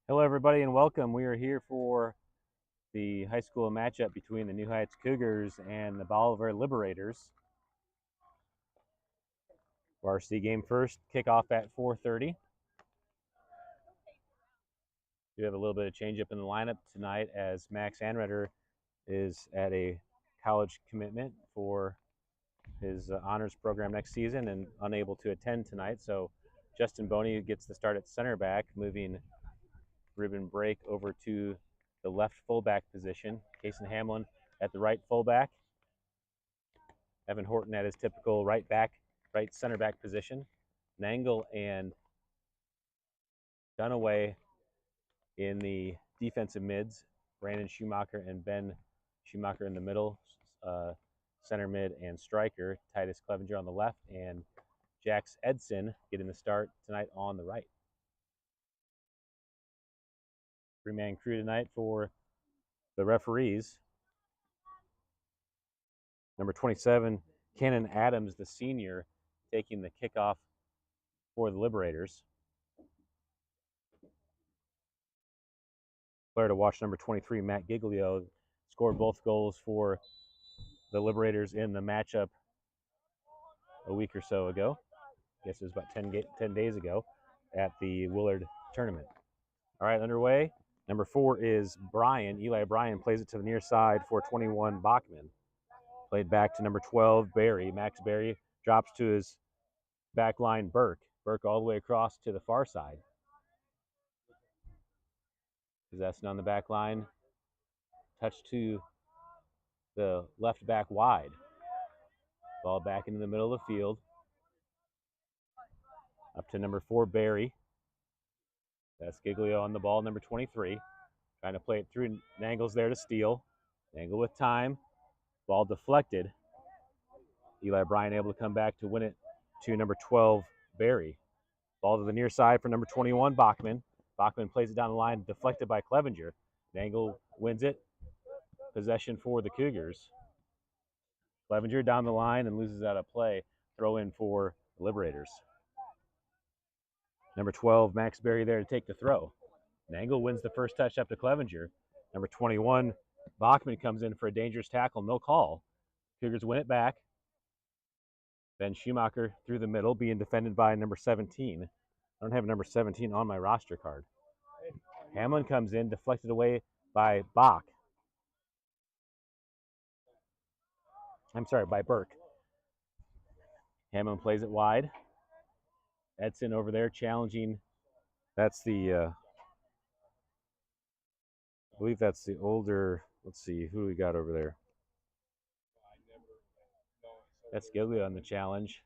Hello, everybody, and welcome. We are here for the high school matchup between the New Heights Cougars and the Bolivar Liberators. Varsity game first, kickoff at 4:30. We have a little bit of change up in the lineup tonight as Max Anretter is at a college commitment for his honors program next season and unable to attend tonight. So Justin Boney gets the start at center back, moving Ruben Brake over to the left fullback position. Kason Hamlin at the right fullback. Evan Horton at his typical right center back position. Nangle and Dunaway in the defensive mids. Brandon Schumacher and Ben Schumacher in the middle. Center mid and striker. Titus Clevenger on the left and Jax Edson getting the start tonight on the right. Three-man crew tonight for the referees. Number 27, Cannon Adams, the senior, taking the kickoff for the Liberators. Player to watch, number 23, Matt Giglio, scored both goals for the Liberators in the matchup a week or so ago. I guess it was about 10 days ago at the Willard tournament. All right, underway. Number 4 is Bryan. Eli Bryan plays it to the near side for 21, Bachman. Played back to number 12, Barry. Max Barry drops to his back line, Burke. Burke all the way across to the far side. Possession on the back line. Touch to the left back wide. Ball back into the middle of the field. Up to number 4, Barry. That's Giglio on the ball, number 23. Trying to play it through. Nangle's there to steal. Nangle with time. Ball deflected. Eli Bryan able to come back to win it to number 12, Barry. Ball to the near side for number 21, Bachman. Bachman plays it down the line, deflected by Clevenger. Nangle wins it. Possession for the Cougars. Clevenger down the line and loses out of play. Throw in for the Liberators. Number 12, Max Barry there to take the throw. Nangle wins the first touch up to Clevenger. Number 21, Bachman comes in for a dangerous tackle, no call. Cougars win it back. Ben Schumacher through the middle, being defended by number 17. I don't have number 17 on my roster card. Hamlin comes in, deflected away by Bach. By Burke. Hamlin plays it wide. Edson over there challenging. That's the, I believe that's the older, let's see, who we got over there. That's Giglio on the challenge.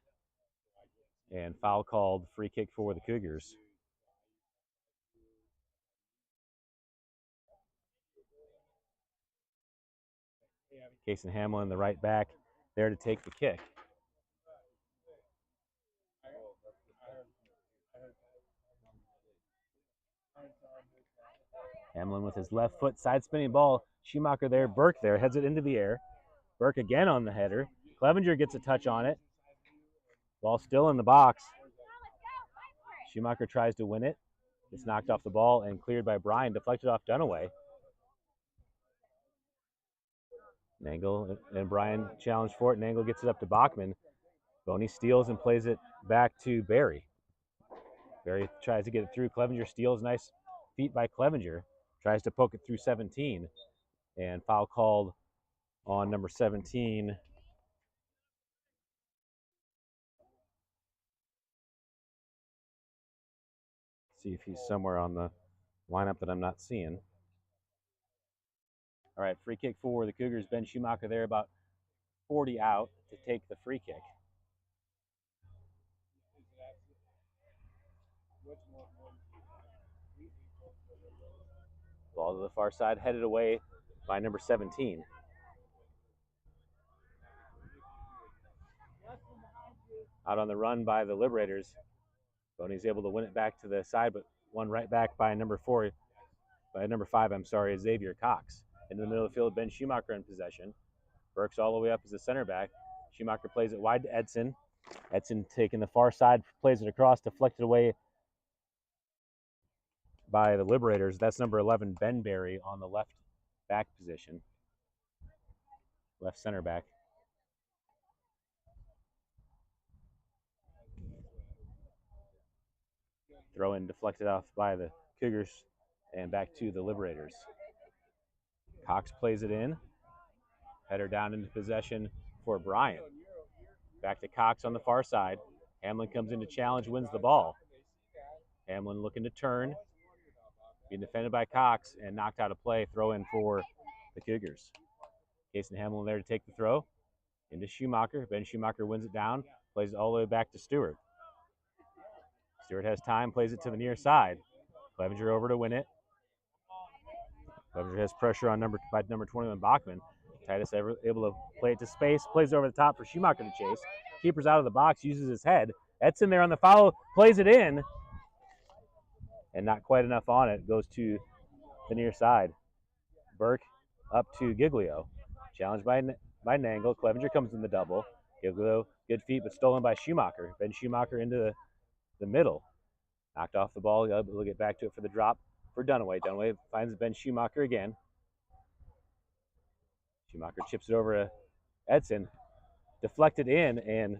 And foul called, free kick for the Cougars. Kason Hamlin, the right back, there to take the kick. Hamlin with his left foot, side spinning ball. Schumacher there, Burke there, heads it into the air. Burke again on the header. Clevenger gets a touch on it. Ball still in the box. Schumacher tries to win it. It's knocked off the ball and cleared by Bryan, deflected off Dunaway. Nangle and Bryan challenge for it. Nangle gets it up to Bachman. Boney steals and plays it back to Barry. Barry tries to get it through. Clevenger steals. Nice feet by Clevenger. Tries to poke it through 17. And foul called on number 17. See if he's somewhere on the lineup that I'm not seeing. All right, free kick for the Cougars. Ben Schumacher there, about 40 out to take the free kick. Ball to the far side, headed away by number 17. Out on the run by the Liberators. Boney's able to win it back to the side, but one right back by number 5, Xavier Cox. Into the middle of the field, Ben Schumacher in possession. Burke's all the way up as a center back. Schumacher plays it wide to Edson. Edson taking the far side, plays it across, deflected away by the Liberators. That's number 11, Ben Berry, on the left back position, left center back. Throw in deflected off by the Cougars and back to the Liberators. Cox plays it in. Header down into possession for Bryant. Back to Cox on the far side. Hamlin comes in to challenge, wins the ball. Hamlin looking to turn. Being defended by Cox and knocked out of play. Throw in for the Cougars. Casey Hamlin there to take the throw. Into Schumacher. Ben Schumacher wins it down. Plays it all the way back to Stewart. Stewart has time. Plays it to the near side. Clevenger over to win it. Clevenger has pressure on number 21, Bachman. Titus able to play it to space. Plays over the top for Schumacher to chase. Keeper's out of the box. Uses his head. Edson there on the foul. Plays it in. And not quite enough on it. Goes to the near side. Burke up to Giglio. Challenged by Nangle. Clevenger comes in the double. Giglio, good feet, but stolen by Schumacher. Ben Schumacher into the middle. Knocked off the ball. Able to get back to it for the drop for Dunaway. Dunaway finds Ben Schumacher again. Schumacher chips it over to Edson. Deflected in, and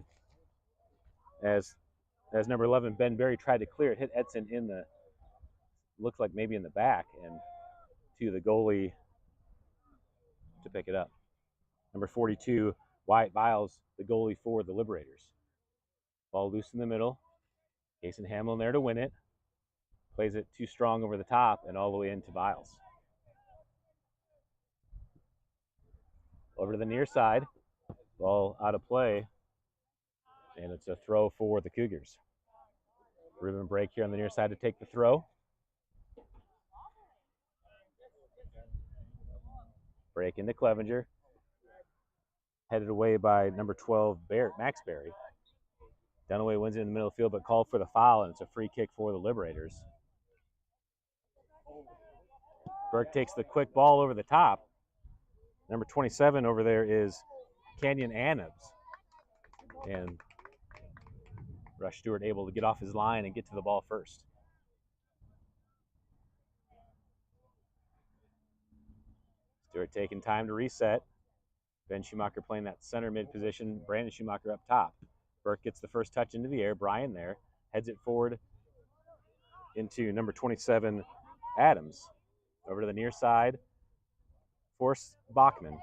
as number 11, Ben Berry, tried to clear it, hit Edson in the, looks like maybe in the back, and to the goalie to pick it up. Number 42, Wyatt Biles, the goalie for the Liberators. Ball loose in the middle. Jason Hamlin there to win it. Plays it too strong over the top and all the way into Biles. Over to the near side. Ball out of play. And it's a throw for the Cougars. Ruben Break here on the near side to take the throw. Break into Clevenger. Headed away by number 12, Max Berry. Dunaway wins it in the middle of the field, but called for the foul, and it's a free kick for the Liberators. Burke takes the quick ball over the top. Number 27 over there is Kenyon Adams. And Rush Stewart able to get off his line and get to the ball first. Stewart taking time to reset. Ben Schumacher playing that center mid position. Brandon Schumacher up top. Burke gets the first touch into the air. Brian there. Heads it forward into number 27, Adams. Over to the near side. Force Bachman.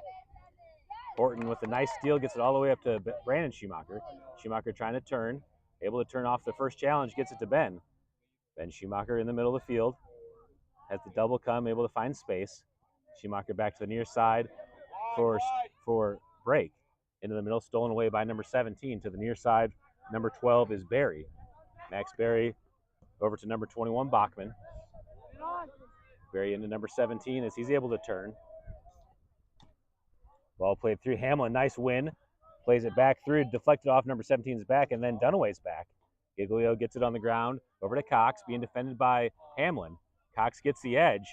Horton with a nice steal. Gets it all the way up to Brandon Schumacher. Schumacher trying to turn. Able to turn off the first challenge. Gets it to Ben. Ben Schumacher in the middle of the field. Has the double come. Able to find space. Schumacher back to the near side for Break. Into the middle, stolen away by number 17 to the near side. Number 12 is Berry. Max Berry over to number 21, Bachman. Berry into number 17 as he's able to turn. Ball played through Hamlin, nice win. Plays it back through, deflected off number 17's back, and then Dunaway's back. Giglio gets it on the ground, over to Cox, being defended by Hamlin. Cox gets the edge.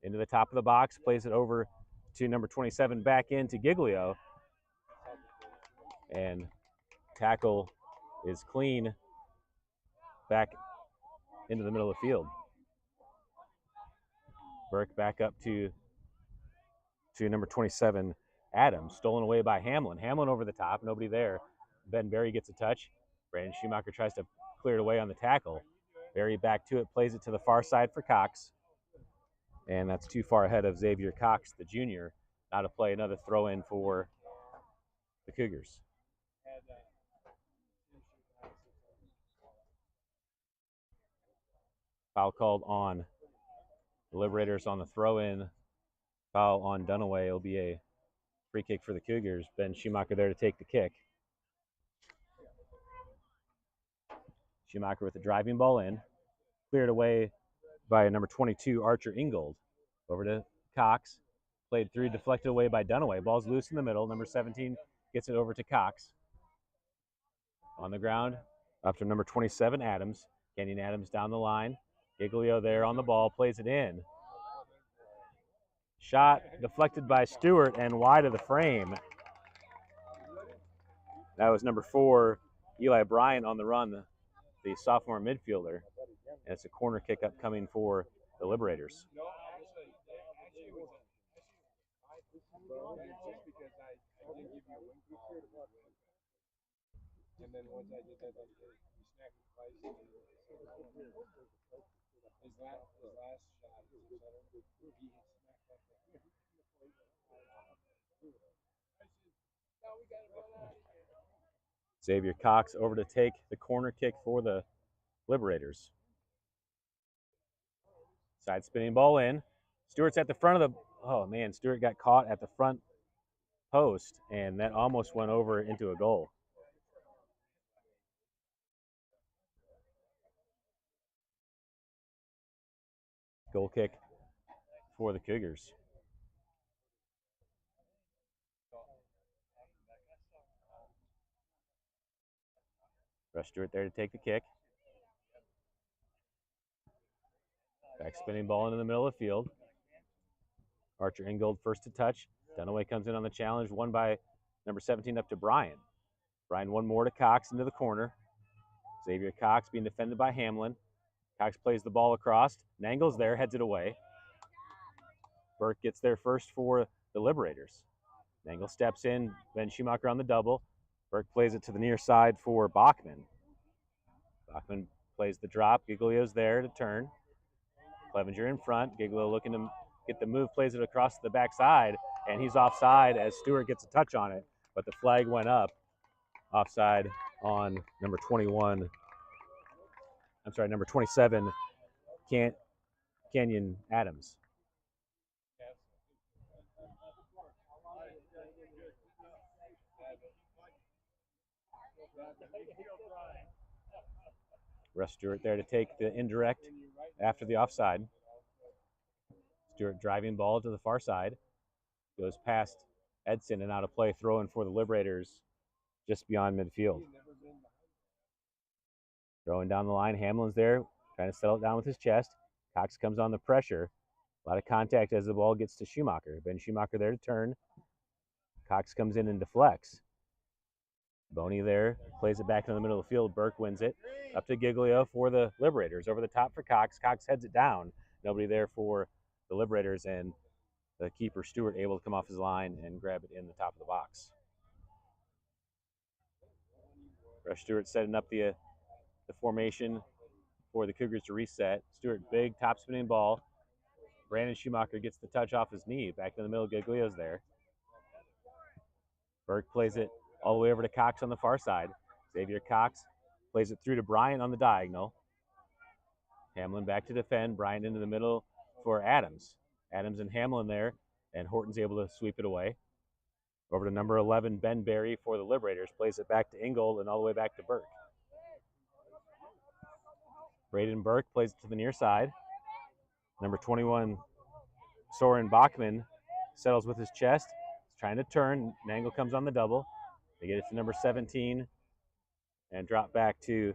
Into the top of the box, plays it over to number 27, back into Giglio. And tackle is clean back into the middle of the field. Burke back up to number 27, Adams. Stolen away by Hamlin. Hamlin over the top, nobody there. Ben Berry gets a touch. Brandon Schumacher tries to clear it away on the tackle. Berry back to it, plays it to the far side for Cox. And that's too far ahead of Xavier Cox, the junior. Now to play another throw in for the Cougars. Foul called on the Liberators on the throw-in. Foul on Dunaway. It'll be a free kick for the Cougars. Ben Schumacher there to take the kick. Schumacher with the driving ball in. Cleared away by number 22, Archer Ingold. Over to Cox. Played through, deflected away by Dunaway. Ball's loose in the middle. Number 17 gets it over to Cox. On the ground, up to number 27, Adams. Kenyon Adams down the line. Giglio there on the ball, plays it in. Shot deflected by Stewart and wide of the frame. That was number 4, Eli Bryant on the run, the sophomore midfielder. And it's a corner kick upcoming for the Liberators. Xavier Cox over to take the corner kick for the Liberators. Side spinning ball in. Stewart's at the front of the, oh man, Stewart got caught at the front post, and that almost went over into a goal. Goal kick for the Cougars. Rush Stewart there to take the kick. Back spinning ball into the middle of the field. Archer Ingold first to touch. Dunaway comes in on the challenge, won by number 17 up to Brian. Brian one more to Cox into the corner. Xavier Cox being defended by Hamlin. Cox plays the ball across. Nangle's there, heads it away. Burke gets there first for the Liberators. Nangle steps in, Ben Schumacher on the double. Burke plays it to the near side for Bachman. Bachman plays the drop. Giglio's there to turn. Clevenger in front. Giglio looking to get the move, plays it across the backside, and he's offside as Stewart gets a touch on it, but the flag went up. Offside on number 21. I'm sorry, number 27, Canyon Adams. Russ Stewart there to take the indirect after the offside. Stewart driving ball to the far side. Goes past Edson and out of play, throwing for the Liberators just beyond midfield. Throwing down the line, Hamlin's there, trying to settle it down with his chest. Cox comes on the pressure. A lot of contact as the ball gets to Schumacher. Ben Schumacher there to turn. Cox comes in and deflects. Boney there, plays it back in the middle of the field. Burke wins it. Up to Giglio for the Liberators. Over the top for Cox. Cox heads it down. Nobody there for the Liberators, and the keeper, Stewart, able to come off his line and grab it in the top of the box. Rush Stewart setting up the formation for the Cougars to reset. Stewart, big top spinning ball. Brandon Schumacher gets the touch off his knee. Back in the middle, Giglio's there. Burke plays it all the way over to Cox on the far side. Xavier Cox plays it through to Bryant on the diagonal. Hamlin back to defend. Bryant into the middle for Adams. Adams and Hamlin there, and Horton's able to sweep it away. Over to number 11, Ben Berry for the Liberators. Plays it back to Ingold and all the way back to Burke. Braden Burke plays it to the near side. Number 21, Soren Bachman, settles with his chest. He's trying to turn. Nangle comes on the double. They get it to number 17 and drop back to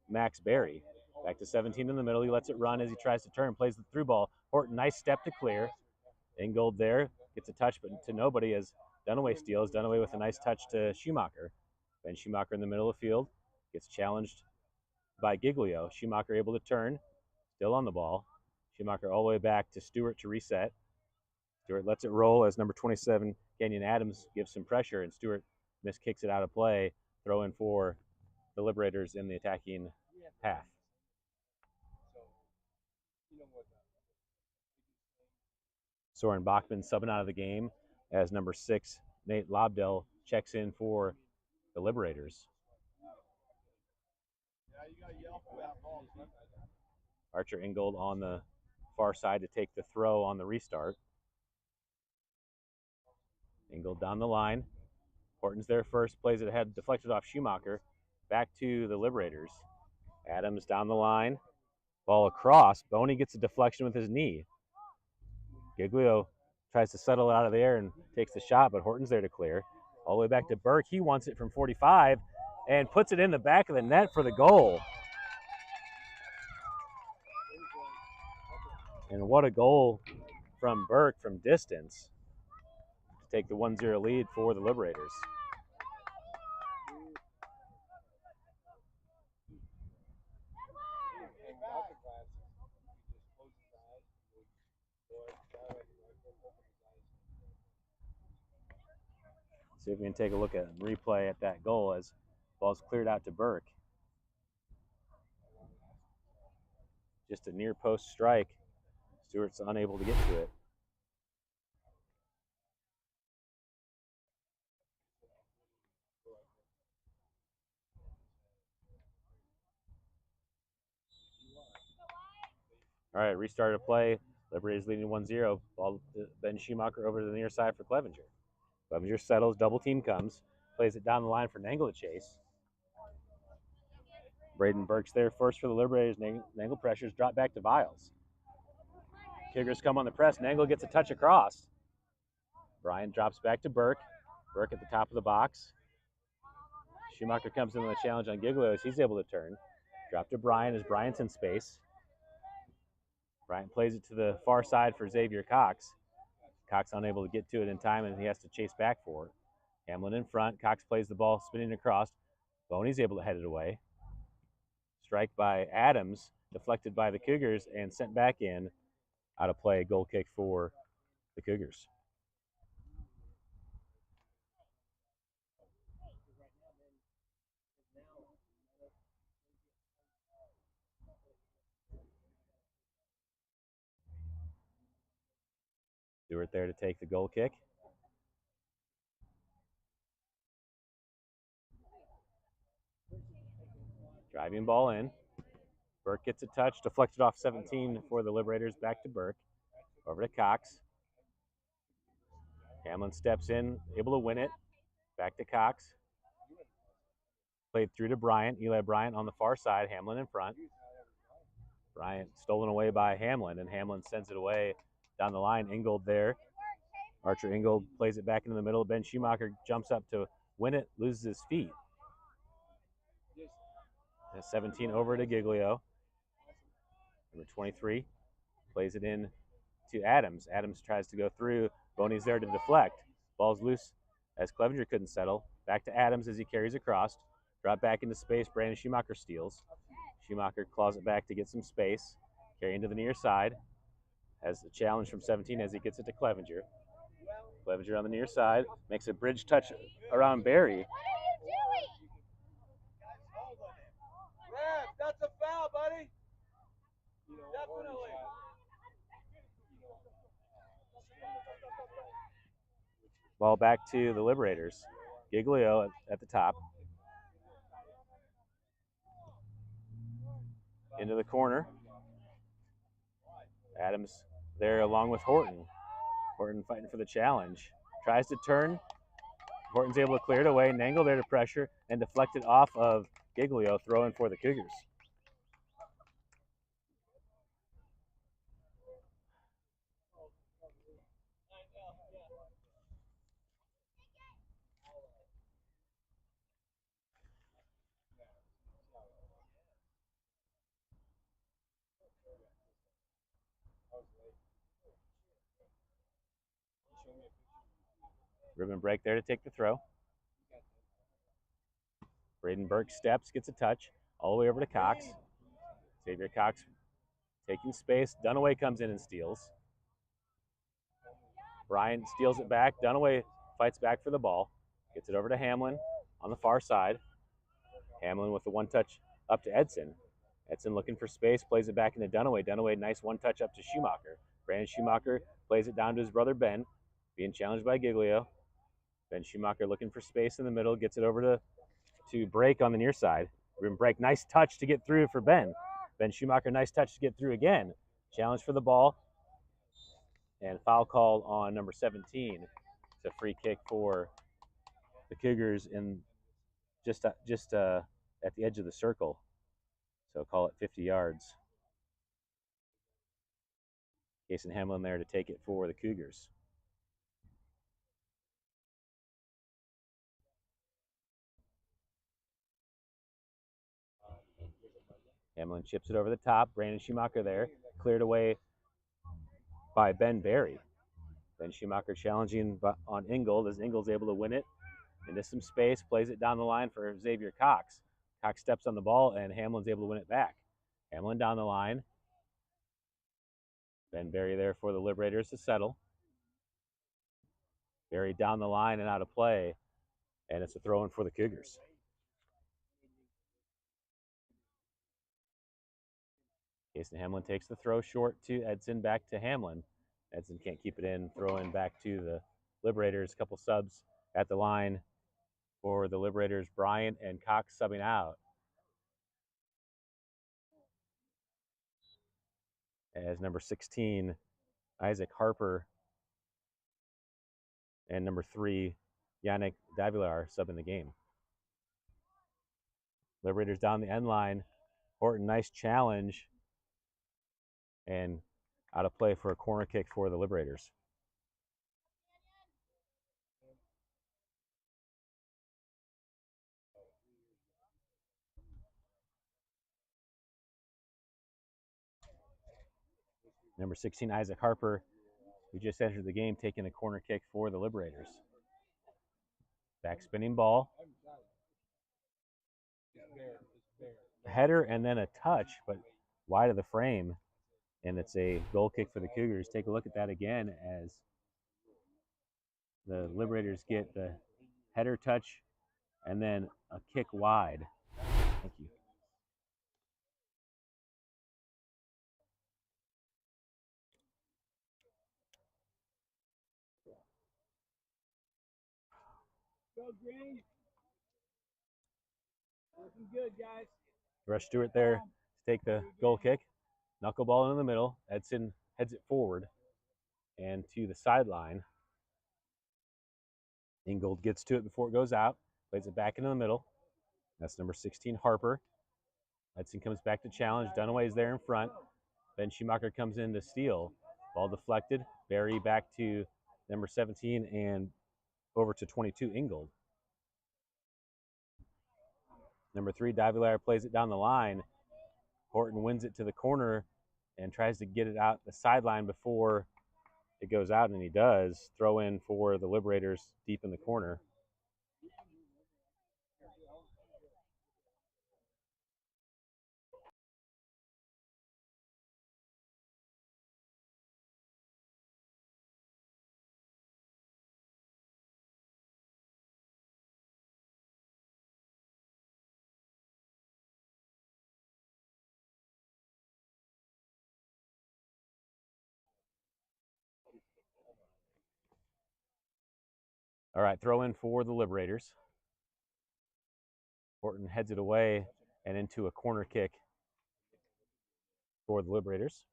Max Berry. Back to 17 in the middle. He lets it run as he tries to turn. Plays the through ball. Horton, nice step to clear. Ingold there. Gets a touch, but to nobody as Dunaway steals. Dunaway with a nice touch to Schumacher. Ben Schumacher in the middle of the field. Gets challenged by Giglio. Schumacher able to turn. Still on the ball. Schumacher all the way back to Stewart to reset. Stewart lets it roll as number 27, Kenyon Adams, gives some pressure, and Stewart miskicks it out of play. Throw in for the Liberators in the attacking half. Soren Bachman subbing out of the game as number 6, Nate Lobdell, checks in for the Liberators. Archer Ingold on the far side to take the throw on the restart. Ingold down the line. Horton's there first, plays it ahead, deflected off Schumacher. Back to the Liberators. Adams down the line. Ball across. Boney gets a deflection with his knee. Giglio tries to settle it out of the air and takes the shot, but Horton's there to clear. All the way back to Burke. He wants it from 45 and puts it in the back of the net for the goal. And what a goal from Burke from distance to take the 1-0 lead for the Liberators. See if we can take a look at a replay at that goal as ball's cleared out to Burke. Just a near post strike. Stewart's unable to get to it. All right, restart of play. Liberators leading 1-0. Ball, Ben Schumacher over to the near side for Clevenger. Clevenger settles, double team comes, plays it down the line for Nangle to chase. Braden Burke's there first for the Liberators. Nangle pressures, drop back to Viles. Cougars come on the press. Nangle gets a touch across. Bryan drops back to Burke. Burke at the top of the box. Schumacher comes in with a challenge on Giglio as he's able to turn. Drop to Bryan as Bryant's in space. Bryant plays it to the far side for Xavier Cox. Cox unable to get to it in time, and he has to chase back for it. Hamlin in front. Cox plays the ball, spinning across. Boney's able to head it away. Strike by Adams, deflected by the Cougars, and sent back in. Out of play, goal kick for the Cougars. Stewart there to take the goal kick. Driving ball in. Burke gets a touch, deflected off 17 for the Liberators. Back to Burke. Over to Cox. Hamlin steps in, able to win it. Back to Cox. Played through to Bryant. Eli Bryant on the far side. Hamlin in front. Bryant stolen away by Hamlin, and Hamlin sends it away down the line. Ingold there. Archer Ingold plays it back into the middle. Ben Schumacher jumps up to win it, loses his feet. 17 over to Giglio. Number 23 plays it in to Adams. Adams tries to go through. Boney's there to deflect. Ball's loose as Clevenger couldn't settle. Back to Adams as he carries across. Drop back into space. Brandon Schumacher steals. Schumacher claws it back to get some space. Carry into the near side. Has a challenge from 17 as he gets it to Clevenger. Clevenger on the near side. Makes a bridge touch around Barry. That's a foul, buddy. Definitely. Ball back to the Liberators. Giglio at the top. Into the corner. Adams there along with Horton. Horton fighting for the challenge. Tries to turn. Horton's able to clear it away. Nangle there to pressure and deflect it off of Giglio, throwing for the Cougars. Ribbon break there to take the throw. Braden Burke steps, gets a touch, all the way over to Cox. Xavier Cox taking space. Dunaway comes in and steals. Bryan steals it back. Dunaway fights back for the ball. Gets it over to Hamlin on the far side. Hamlin with the one touch up to Edson. Edson looking for space, plays it back into Dunaway. Dunaway, nice one touch up to Schumacher. Brandon Schumacher plays it down to his brother Ben, being challenged by Giglio. Ben Schumacher looking for space in the middle, gets it over to Break on the near side. Break, nice touch to get through for Ben. Ben Schumacher, nice touch to get through again. Challenge for the ball. And foul call on number 17. It's a free kick for the Cougars in just at the edge of the circle. So call it 50 yards. Jason Hamlin there to take it for the Cougars. Hamlin chips it over the top. Brandon Schumacher there, cleared away by Ben Barry. Ben Schumacher challenging on Ingold as Ingold's able to win it into some space, plays it down the line for Xavier Cox. Cox steps on the ball, and Hamlin's able to win it back. Hamlin down the line. Ben Barry there for the Liberators to settle. Barry down the line and out of play And it's a throw in for the Cougars. Jason Hamlin takes the throw short to Edson, back to Hamlin. Edson can't keep it in, throw in back to the Liberators. A couple subs at the line for the Liberators. Bryant and Cox subbing out. As number 16, Isaac Harper, and number 3, Yannick Davilar subbing the game. Liberators down the end line. Horton, nice challenge. And out of play for a corner kick for the Liberators. Number 16, Isaac Harper, who just entered the game, taking the corner kick for the Liberators. Back spinning ball. Header and then a touch, but wide of the frame. And it's a goal kick for the Cougars. Take a look at that again as the Liberators get the header touch and then a kick wide. Thank you. Go green. Looking good, guys. Rush Stewart there to take the goal kick. Knuckleball in the middle. Edson heads it forward and to the sideline. Ingold gets to it before it goes out. Plays it back into the middle. That's number 16, Harper. Edson comes back to challenge. Dunaway's there in front. Ben Schumacher comes in to steal. Ball deflected. Barry back to number 17 and over to 22, Ingold. Number 3, Davilar plays it down the line. Horton wins it to the corner and tries to get it out the sideline before it goes out, and he does. Throw in for the Liberators deep in the corner. All right, throw in for the Liberators. Horton heads it away and into a corner kick for the Liberators.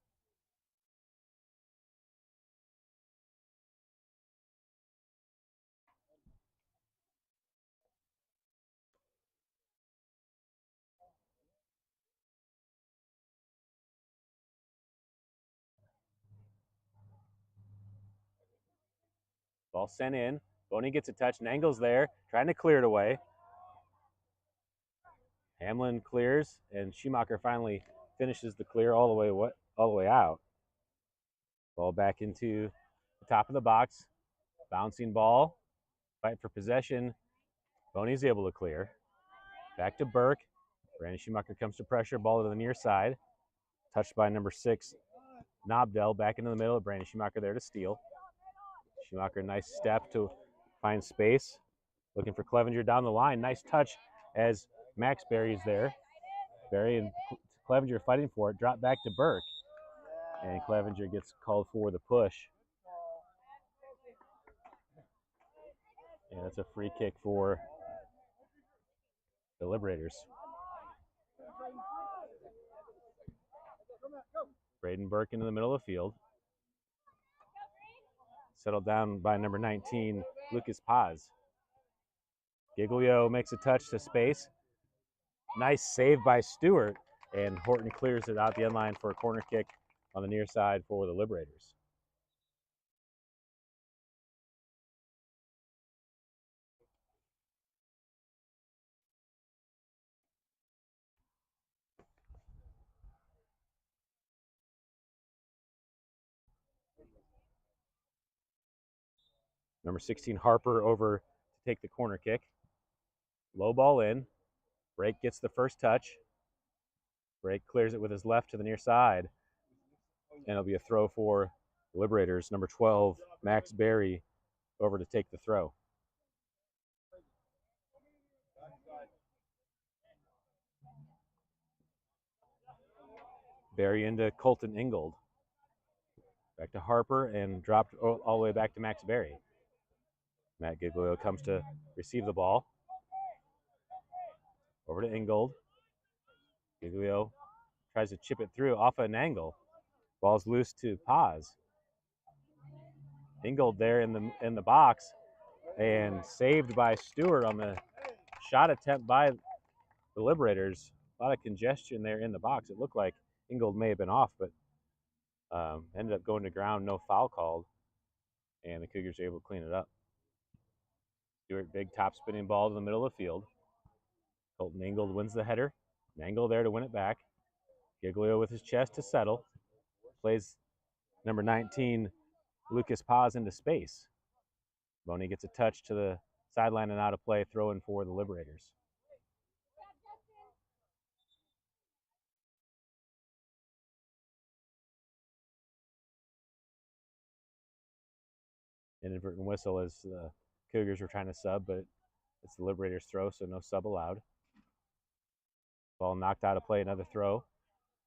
Ball sent in. Boney gets a touch. Nangle's there, trying to clear it away. Hamlin clears, and Schumacher finally finishes the clear all the way out. Ball back into the top of the box. Bouncing ball. Fight for possession. Boney's able to clear. Back to Burke. Brandon Schumacher comes to pressure. Ball to the near side. Touched by number 6, Nobdell. Back into the middle. Brandon Schumacher there to steal. Schumacher, nice step to find space. Looking for Clevenger down the line. Nice touch as Max Berry's there. Berry and Clevenger fighting for it. Drop back to Burke. And Clevenger gets called for the push. And that's a free kick for the Liberators. Braden Burke into the middle of the field. Settled down by number 19, Lucas Paz. Giglio makes a touch to space. Nice save by Stewart, and Horton clears it out the end line for a corner kick on the near side for the Liberators. Number 16, Harper over to take the corner kick. Low ball in. Brake gets the first touch. Brake clears it with his left to the near side. And it'll be a throw for the Liberators. Number 12, Max Berry, over to take the throw. Barry into Colton Ingold. Back to Harper and dropped all the way back to Max Barry. Matt Giglio comes to receive the ball. Over to Ingold. Giglio tries to chip it through off an angle. Ball's loose to Paz. Ingold there in the box and saved by Stewart on the shot attempt by the Liberators. A lot of congestion there in the box. It looked like Ingold may have been off, but ended up going to ground, no foul called, and the Cougars are able to clean it up. Stewart, big top spinning ball to the middle of the field. Colton Ingold wins the header. Mangle there to win it back. Giglio with his chest to settle. Plays number 19, Lucas Paz, into space. Boney gets a touch to the sideline and out of play, throw-in for the Liberators. Inadvertent whistle as the Cougars were trying to sub, but it's the Liberators' throw, so no sub allowed. Ball knocked out of play, another throw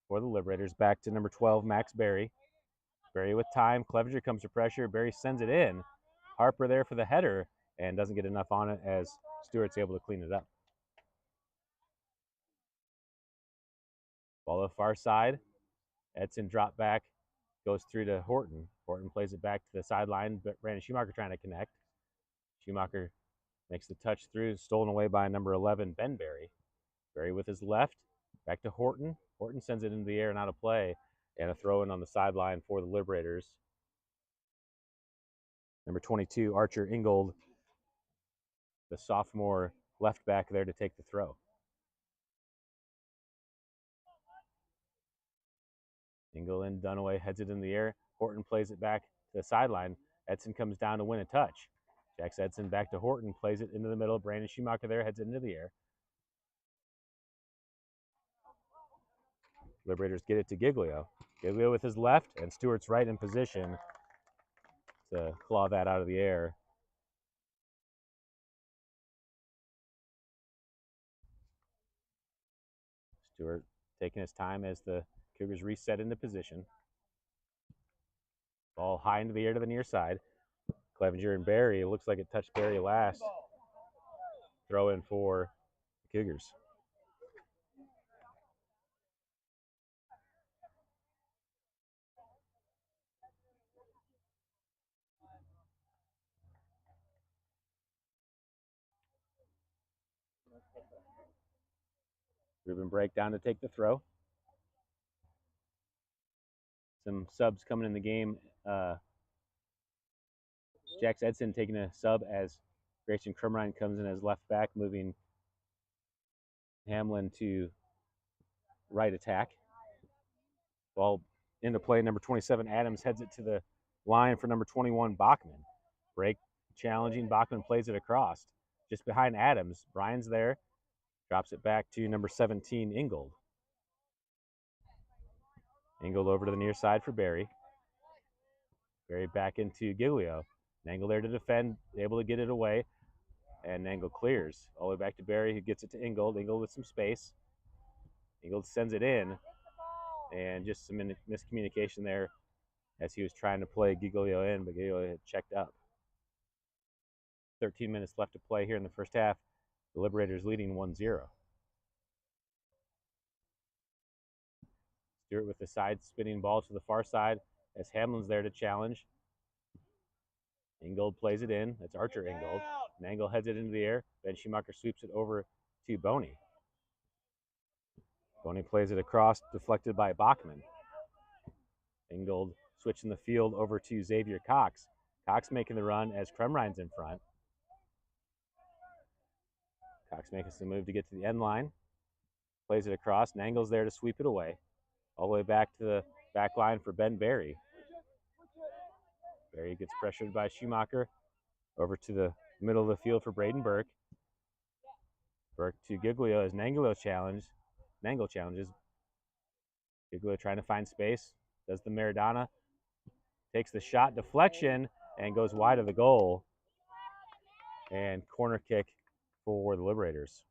for the Liberators. Back to number 12, Max Barry. Barry with time. Clevenger comes to pressure. Barry sends it in. Harper there for the header and doesn't get enough on it as Stewart's able to clean it up. Ball to the far side. Edson drop back, goes through to Horton. Horton plays it back to the sideline, but Brandon Schumacher trying to connect. Schumacher makes the touch through, stolen away by number 11, Ben Barry. Barry with his left, back to Horton. Horton sends it into the air and out of play, and a throw-in on the sideline for the Liberators. Number 22, Archer Ingold, the sophomore left back there to take the throw. Ingold and Dunaway heads it in the air. Horton plays it back to the sideline. Edson comes down to win a touch. Jacks Edson back to Horton, plays it into the middle. Brandon Schumacher there, heads it into the air. Liberators get it to Giglio. Giglio with his left, and Stewart's right in position to claw that out of the air. Stewart taking his time as the Cougars reset into position. Ball high into the air to the near side. Clevenger and Barry, it looks like it touched Barry last. Throw in for the Cougars. Ruben Breakdown to take the throw. Some subs coming in the game. Jax Edson taking a sub as Grayson Crumrine comes in as left back, moving Hamlin to right attack. Ball into play, number 27, Adams heads it to the line for number 21, Bachman. Break challenging, Bachman plays it across. Just behind Adams, Brian's there, drops it back to number 17, Ingold. Ingold over to the near side for Barry. Barry back into Giglio. Nangle there to defend, able to get it away, and Nangle clears. All the way back to Barry, who gets it to Ingold. Ingold with some space. Ingold sends it in, and just some miscommunication there as he was trying to play Giglio in, but Giglio had checked up. 13 minutes left to play here in the first half. The Liberators leading 1-0. Stewart with the side spinning ball to the far side as Hamlin's there to challenge. Ingold plays it in. That's Archer Ingold. Nangle heads it into the air. Ben Schumacher sweeps it over to Boney. Boney plays it across, deflected by Bachman. Ingold switching the field over to Xavier Cox. Cox making the run as Crumrine's in front. Cox making the move to get to the end line. Plays it across. Nangle's there to sweep it away. All the way back to the back line for Ben Barry. Barry gets pressured by Schumacher. Over to the middle of the field for Braden Burke. Burke to Giglio as Nangle challenges. Giglio trying to find space. Does the Maradona. Takes the shot, deflection, and goes wide of the goal. And corner kick for the Liberators.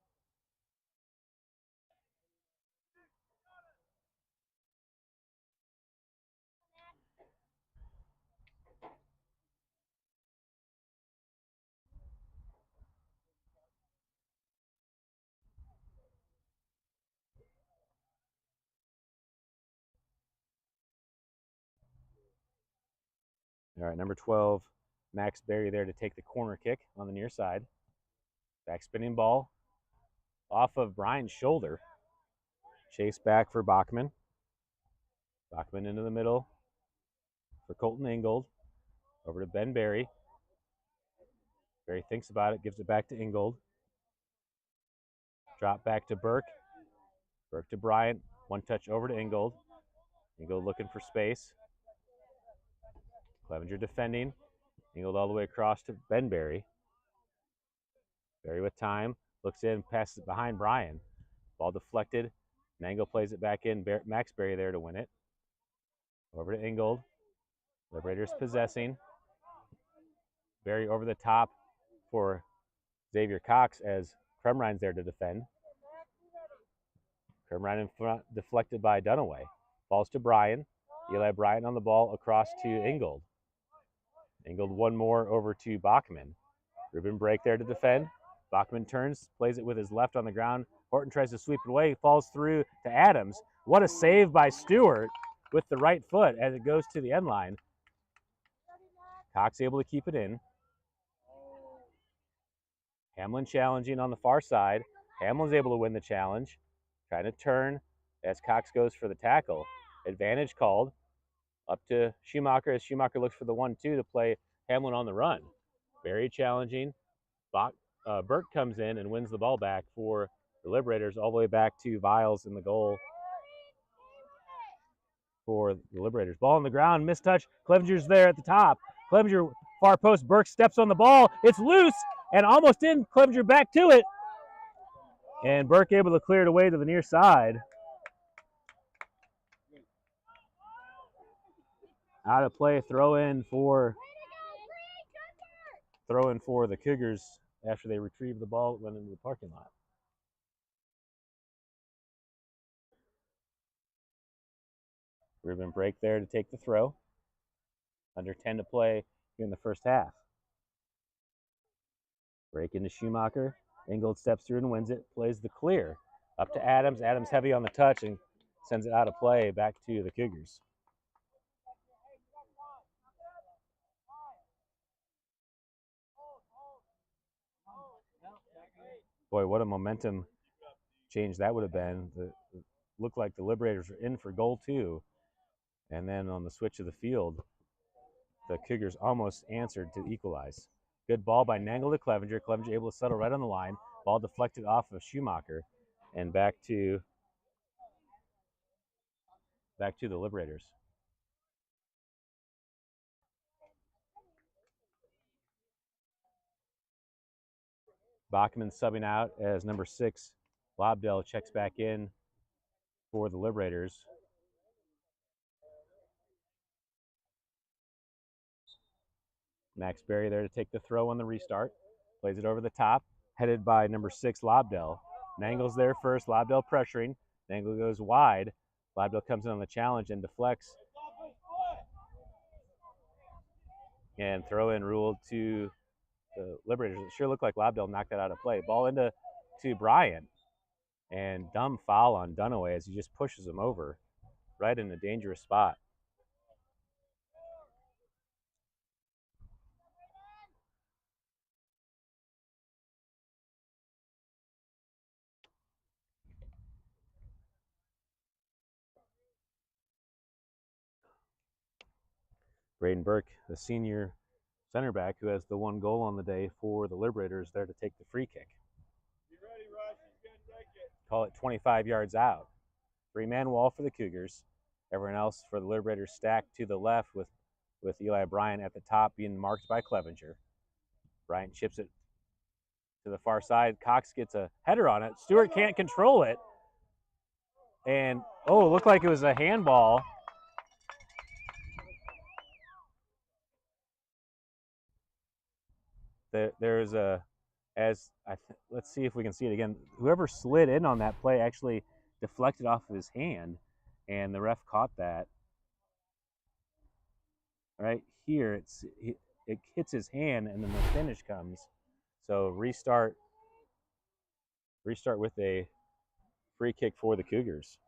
All right, number 12, Max Berry there to take the corner kick on the near side. Back spinning ball off of Brian's shoulder. Chase back for Bachman. Bachman into the middle for Colton Ingold. Over to Ben Berry. Berry thinks about it, gives it back to Ingold. Drop back to Burke. Burke to Bryant. One touch over to Ingold. Ingold looking for space. Clevenger defending. Ingold all the way across to Ben Berry. Berry with time. Looks in, passes it behind Brian. Ball deflected. Nangle plays it back in. Max Berry there to win it. Over to Ingold. Liberators possessing. Berry over the top for Xavier Cox as Crumrine's there to defend. Crumrine in front, deflected by Dunaway. Falls to Brian. Eli Bryant on the ball across to Ingold. Ingold one more over to Bachman. Ruben Break there to defend. Bachman turns, plays it with his left on the ground. Horton tries to sweep it away, falls through to Adams. What a save by Stewart with the right foot as it goes to the end line. Cox able to keep it in. Hamlin challenging on the far side. Hamlin's able to win the challenge. Trying to turn as Cox goes for the tackle. Advantage called. Up to Schumacher as Schumacher looks for the 1-2 to play Hamlin on the run. Berry challenging. Burke comes in and wins the ball back for the Liberators all the way back to Viles in the goal for the Liberators. Ball on the ground, mistouch. Clevenger's there at the top. Clevenger, far post. Burke steps on the ball. It's loose and almost in. Clevenger back to it. And Burke able to clear it away to the near side. Out of play, throw in for the Cougars after they retrieve the ball that went into the parking lot. Ruben Break there to take the throw. Under 10 to play here in the first half. Break into Schumacher. Ingold steps through and wins it. Plays the clear. Up to Adams. Adams heavy on the touch and sends it out of play back to the Cougars. Boy, what a momentum change that would have been. It looked like the Liberators were in for goal 2. And then on the switch of the field, the Cougars almost answered to equalize. Good ball by Nangle to Clevenger. Clevenger able to settle right on the line. Ball deflected off of Schumacher and back to the Liberators. Bachman subbing out as number 6, Lobdell checks back in for the Liberators. Max Berry there to take the throw on the restart. Plays it over the top, headed by number 6, Lobdell. Nangle's there first, Lobdell pressuring. Nangle goes wide. Lobdell comes in on the challenge and deflects. And throw in ruled to the Liberators. It sure looked like Lobdell knocked that out of play. Ball into Bryant. And dumb foul on Dunaway as he just pushes him over right in a dangerous spot. Braden Burke, the senior center back who has the 1 goal on the day for the Liberators, there to take the free kick. You ready, Rush? He's gonna take it. Call it 25 yards out. 3-man wall for the Cougars. Everyone else for the Liberators stacked to the left with Eli Bryant at the top being marked by Clevenger. Bryant chips it to the far side. Cox gets a header on it. Stewart can't control it. And, it looked like it was a handball. There's let's see if we can see it again. Whoever slid in on that play actually deflected off of his hand, and the ref caught that. Right here, it hits his hand, and then the finish comes. So restart with a free kick for the Cougars.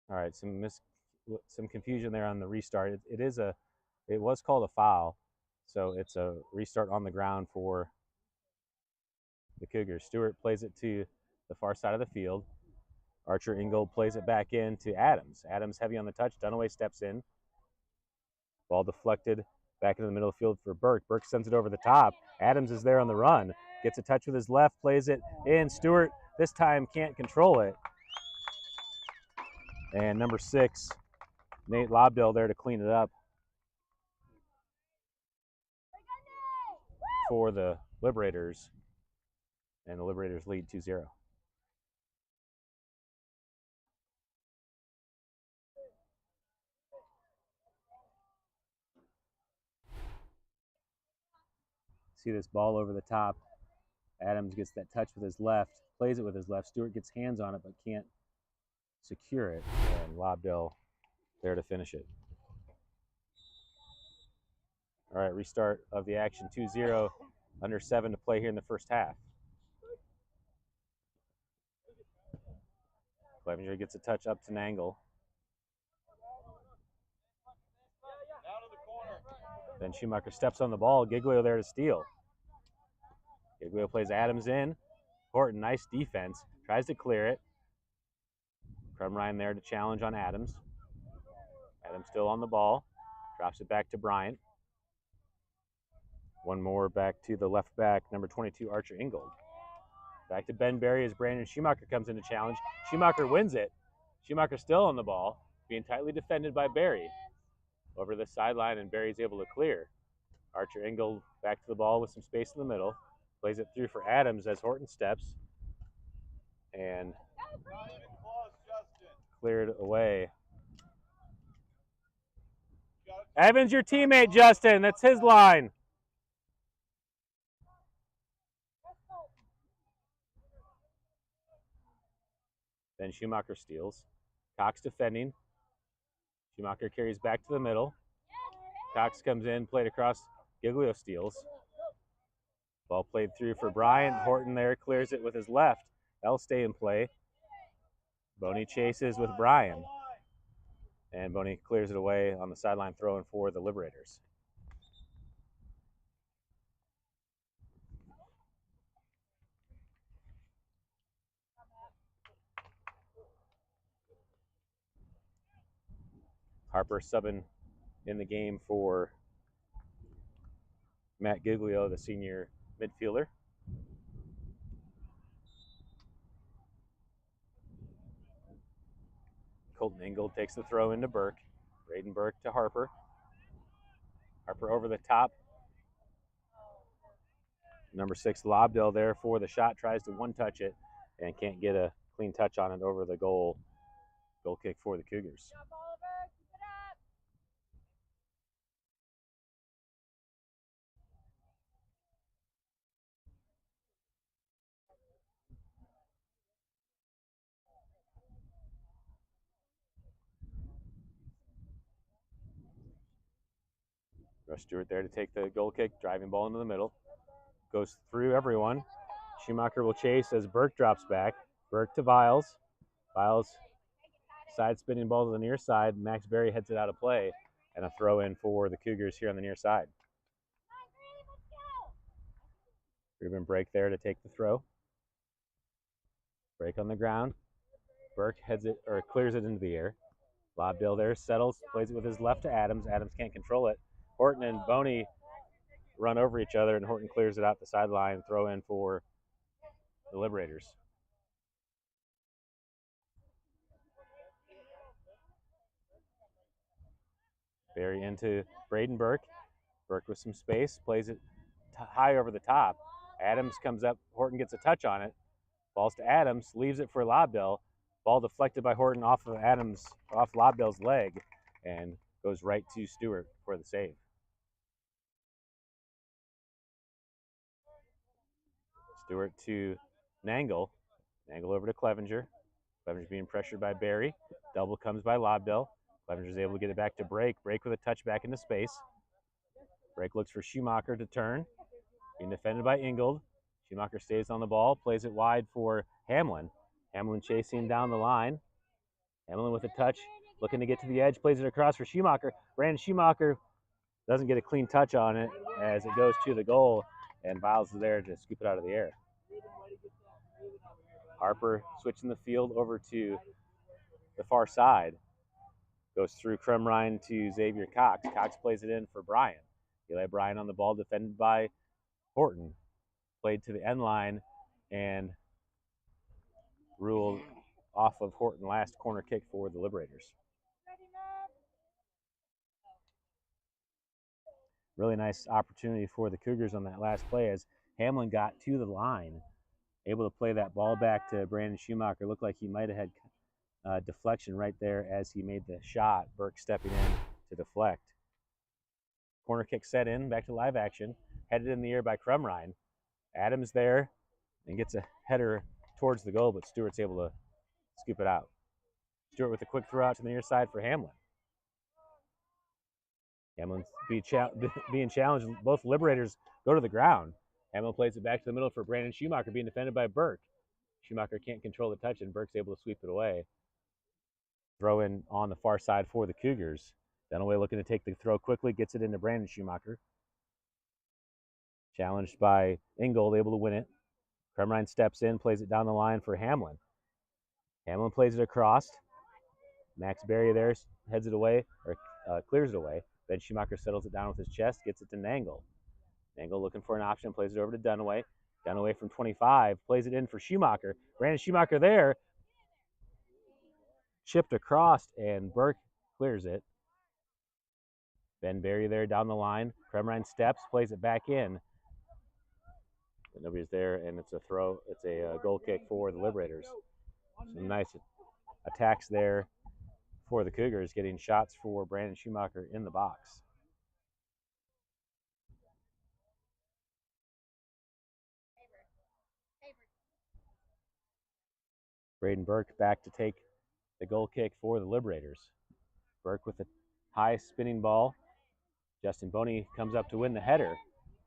All right, some confusion there on the restart. It was called a foul, so it's a restart on the ground for the Cougars. Stewart plays it to the far side of the field. Archer Ingold plays it back in to Adams. Adams heavy on the touch. Dunaway steps in. Ball deflected back into the middle of the field for Burke. Burke sends it over the top. Adams is there on the run. Gets a touch with his left, plays it in. Stewart this time can't control it. And number 6, Nate Lobdell there to clean it up for the Liberators. And the Liberators lead 2-0. See this ball over the top. Adams gets that touch with his left, plays it with his left. Stewart gets hands on it but can't secure it. And Lobdell there to finish it. All right, restart of the action, 2-0, under 7 to play here in the first half. Clevenger gets a touch up to Nangle. Then Schumacher steps on the ball. Giglio there to steal. Giglio plays Adams in. Horton, nice defense. Tries to clear it. Crumrine there to challenge on Adams. Adams still on the ball. Drops it back to Bryant. One more back to the left back, number 22, Archer Ingold. Back to Ben Berry as Brandon Schumacher comes in to challenge. Schumacher wins it. Schumacher still on the ball, being tightly defended by Berry. Over the sideline, and Berry's able to clear. Archer Ingold back to the ball with some space in the middle. Plays it through for Adams as Horton steps. And cleared away. Evans, your teammate, Justin. That's his line. Then Schumacher steals. Cox defending. Schumacher carries back to the middle. Cox comes in, played across. Giglio steals. Ball played through for Bryant. Horton there clears it with his left. That'll stay in play. Boney chases with Bryan. And Boney clears it away on the sideline, throwing for the Liberators. Harper subbing in the game for Matt Giglio, the senior midfielder. Colton Ingold takes the throw into Burke. Braden Burke to Harper. Harper over the top. Number 6, Lobdell there for the shot. Tries to one-touch it and can't get a clean touch on it over the goal. Goal kick for the Cougars. Rush Stewart there to take the goal kick, driving ball into the middle. Goes through everyone. Schumacher will chase as Burke drops back. Burke to Viles. Viles side spinning ball to the near side. Max Berry heads it out of play. And a throw in for the Cougars here on the near side. Ruben Brake there to take the throw. Brake on the ground. Burke heads it or clears it into the air. Lobdell there settles, plays it with his left to Adams. Adams can't control it. Horton and Boney run over each other, and Horton clears it out the sideline. Throw in for the Liberators. Berry into Braden Burke. Burke with some space, plays it high over the top. Adams comes up. Horton gets a touch on it. Balls to Adams, leaves it for Lobdell. Ball deflected by Horton off of Adams, off Lobdell's leg, and goes right to Stewart for the save. Stewart to Nangle. Nangle over to Clevenger. Clevenger's being pressured by Berry. Double comes by Lobdell. Clevenger's able to get it back to Brake. Brake with a touch back into space. Brake looks for Schumacher to turn. Being defended by Ingold. Schumacher stays on the ball, plays it wide for Hamlin. Hamlin chasing down the line. Hamlin with a touch, looking to get to the edge, plays it across for Schumacher. Brandon Schumacher doesn't get a clean touch on it as it goes to the goal, and Viles is there to scoop it out of the air. Harper switching the field over to the far side. Goes through Crumrine to Xavier Cox. Cox plays it in for Bryan. Eli Bryan on the ball, defended by Horton. Played to the end line and ruled off of Horton. Last corner kick for the Liberators. Really nice opportunity for the Cougars on that last play as Hamlin got to the line, able to play that ball back to Brandon Schumacher. Looked like he might have had deflection right there as he made the shot. Burke stepping in to deflect. Corner kick set in, back to live action. Headed in the air by Crumrine. Adams there and gets a header towards the goal, but Stewart's able to scoop it out. Stewart with a quick throw out to the near side for Hamlin. Hamlin's being challenged. Both Liberators go to the ground. Hamlin plays it back to the middle for Brandon Schumacher, being defended by Burke. Schumacher can't control the touch, and Burke's able to sweep it away. Throw in on the far side for the Cougars. Dunaway looking to take the throw quickly, gets it into Brandon Schumacher. Challenged by Ingold, able to win it. Crumrine steps in, plays it down the line for Hamlin. Hamlin plays it across. Max Berry there heads it away, or clears it away. Ben Schumacher settles it down with his chest, gets it to Nangle. Nangle looking for an option, plays it over to Dunaway. Dunaway from 25, plays it in for Schumacher. Brandon Schumacher there. Chipped across, and Burke clears it. Ben Berry there down the line. Crumrine steps, plays it back in. But nobody's there, and it's a throw. It's a goal kick for the Liberators. Some nice attacks there for the Cougars, getting shots for Brandon Schumacher in the box. Braden Burke back to take the goal kick for the Liberators. Burke with a high spinning ball. Justin Boney comes up to win the header.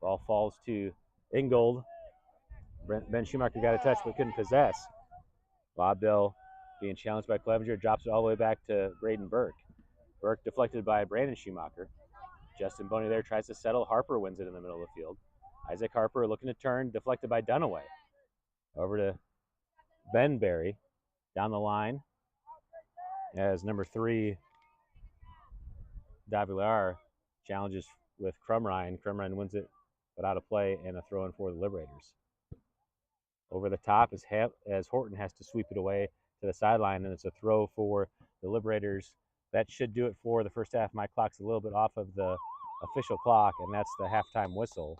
Ball falls to Ingold. Ben Schumacher got a touch but couldn't possess. Lobdell being challenged by Clevenger, drops it all the way back to Braden Burke. Burke deflected by Brandon Schumacher. Justin Boney there tries to settle. Harper wins it in the middle of the field. Isaac Harper looking to turn, deflected by Dunaway. Over to Ben Berry down the line as number 3, Davilar challenges with Crumrine. Crumrine wins it, but out of play, and a throw in for the Liberators. Over the top as Horton has to sweep it away to the sideline, and it's a throw for the Liberators. That should do it for the first half. My clock's a little bit off of the official clock, and that's the halftime whistle.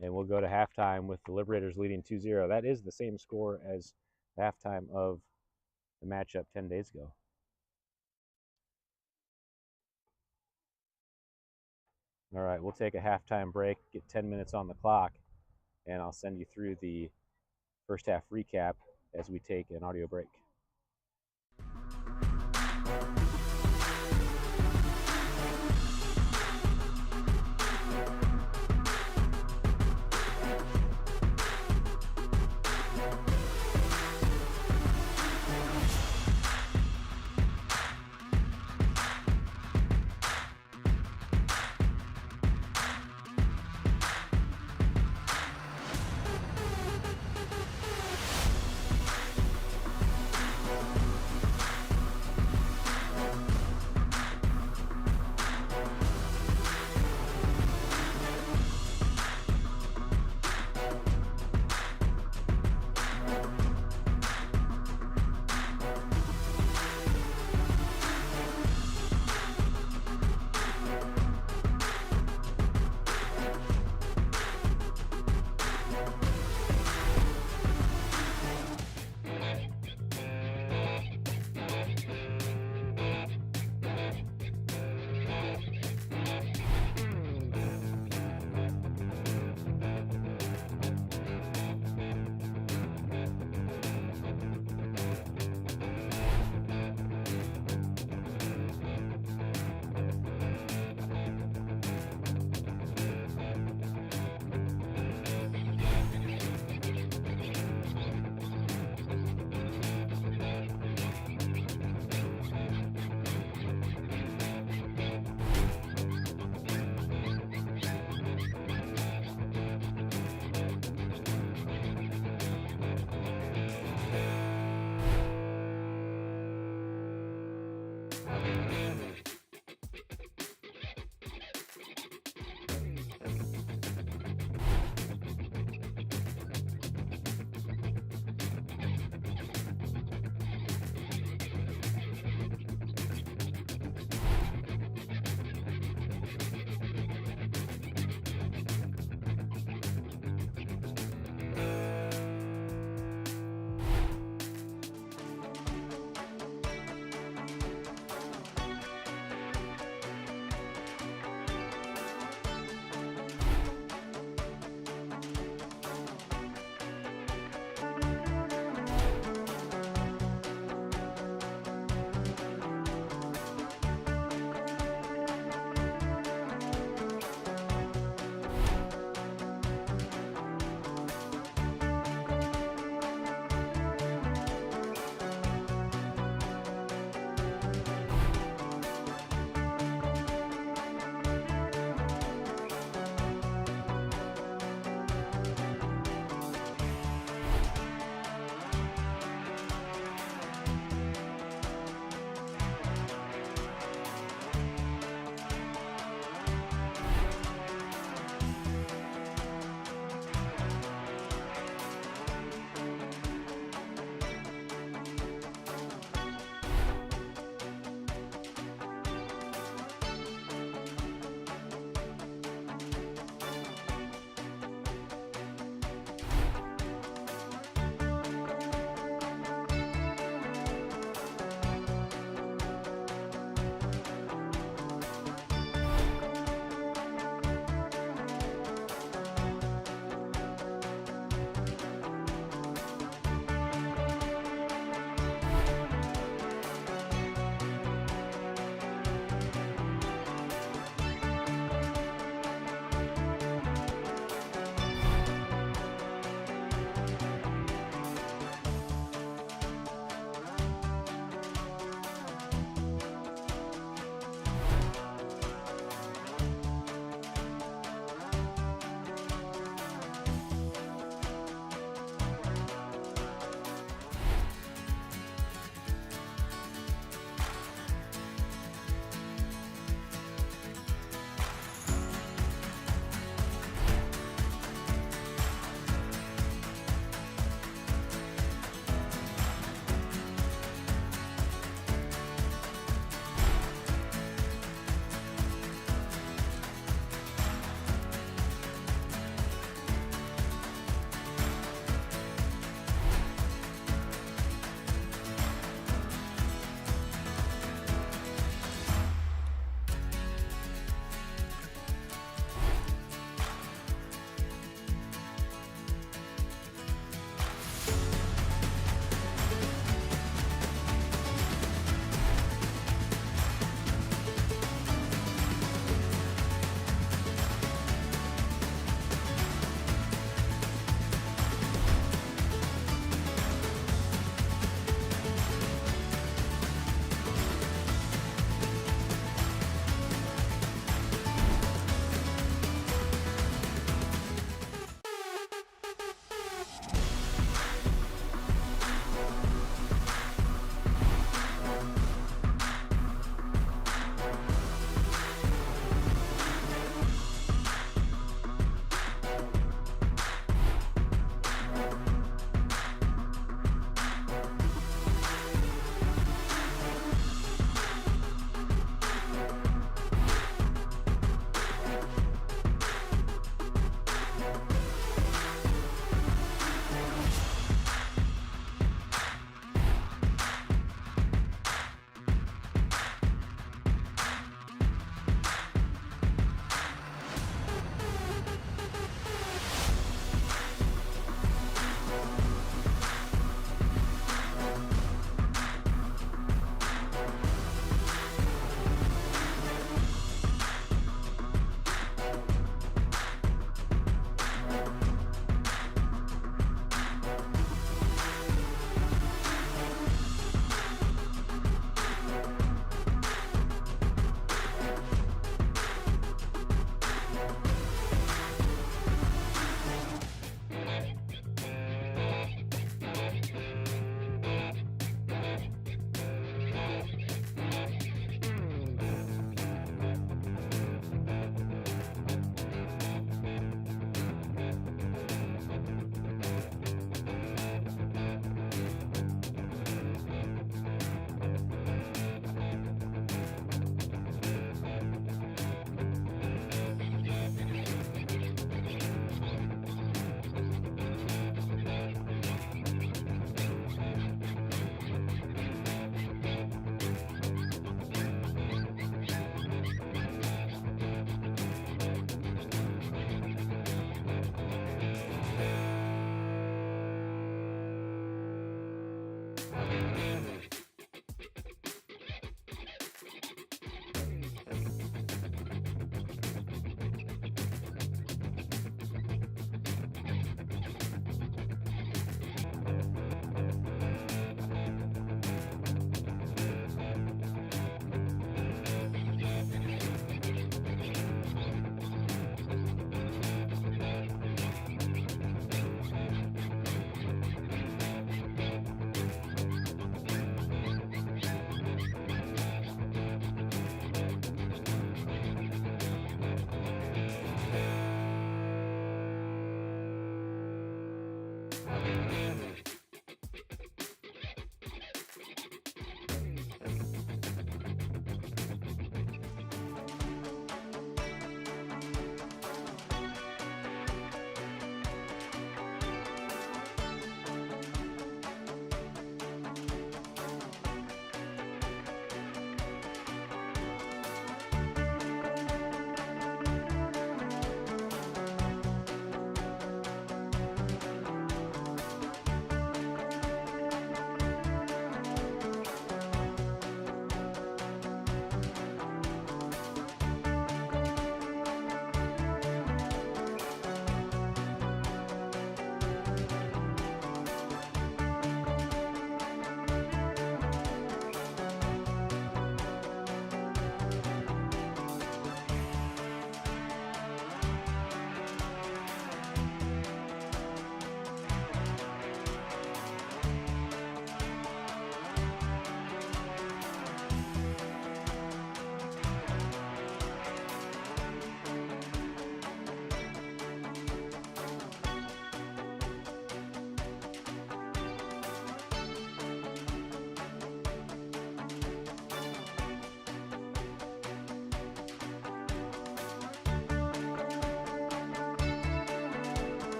And we'll go to halftime with the Liberators leading 2-0. That is the same score as the halftime of the matchup 10 days ago. All right, we'll take a halftime break, get 10 minutes on the clock, and I'll send you through the first half recap as we take an audio break.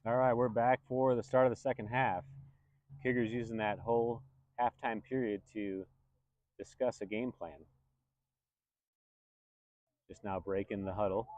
All right, we're back for the start of the second half. Cougars using that whole halftime period to discuss a game plan. Just now breaking the huddle.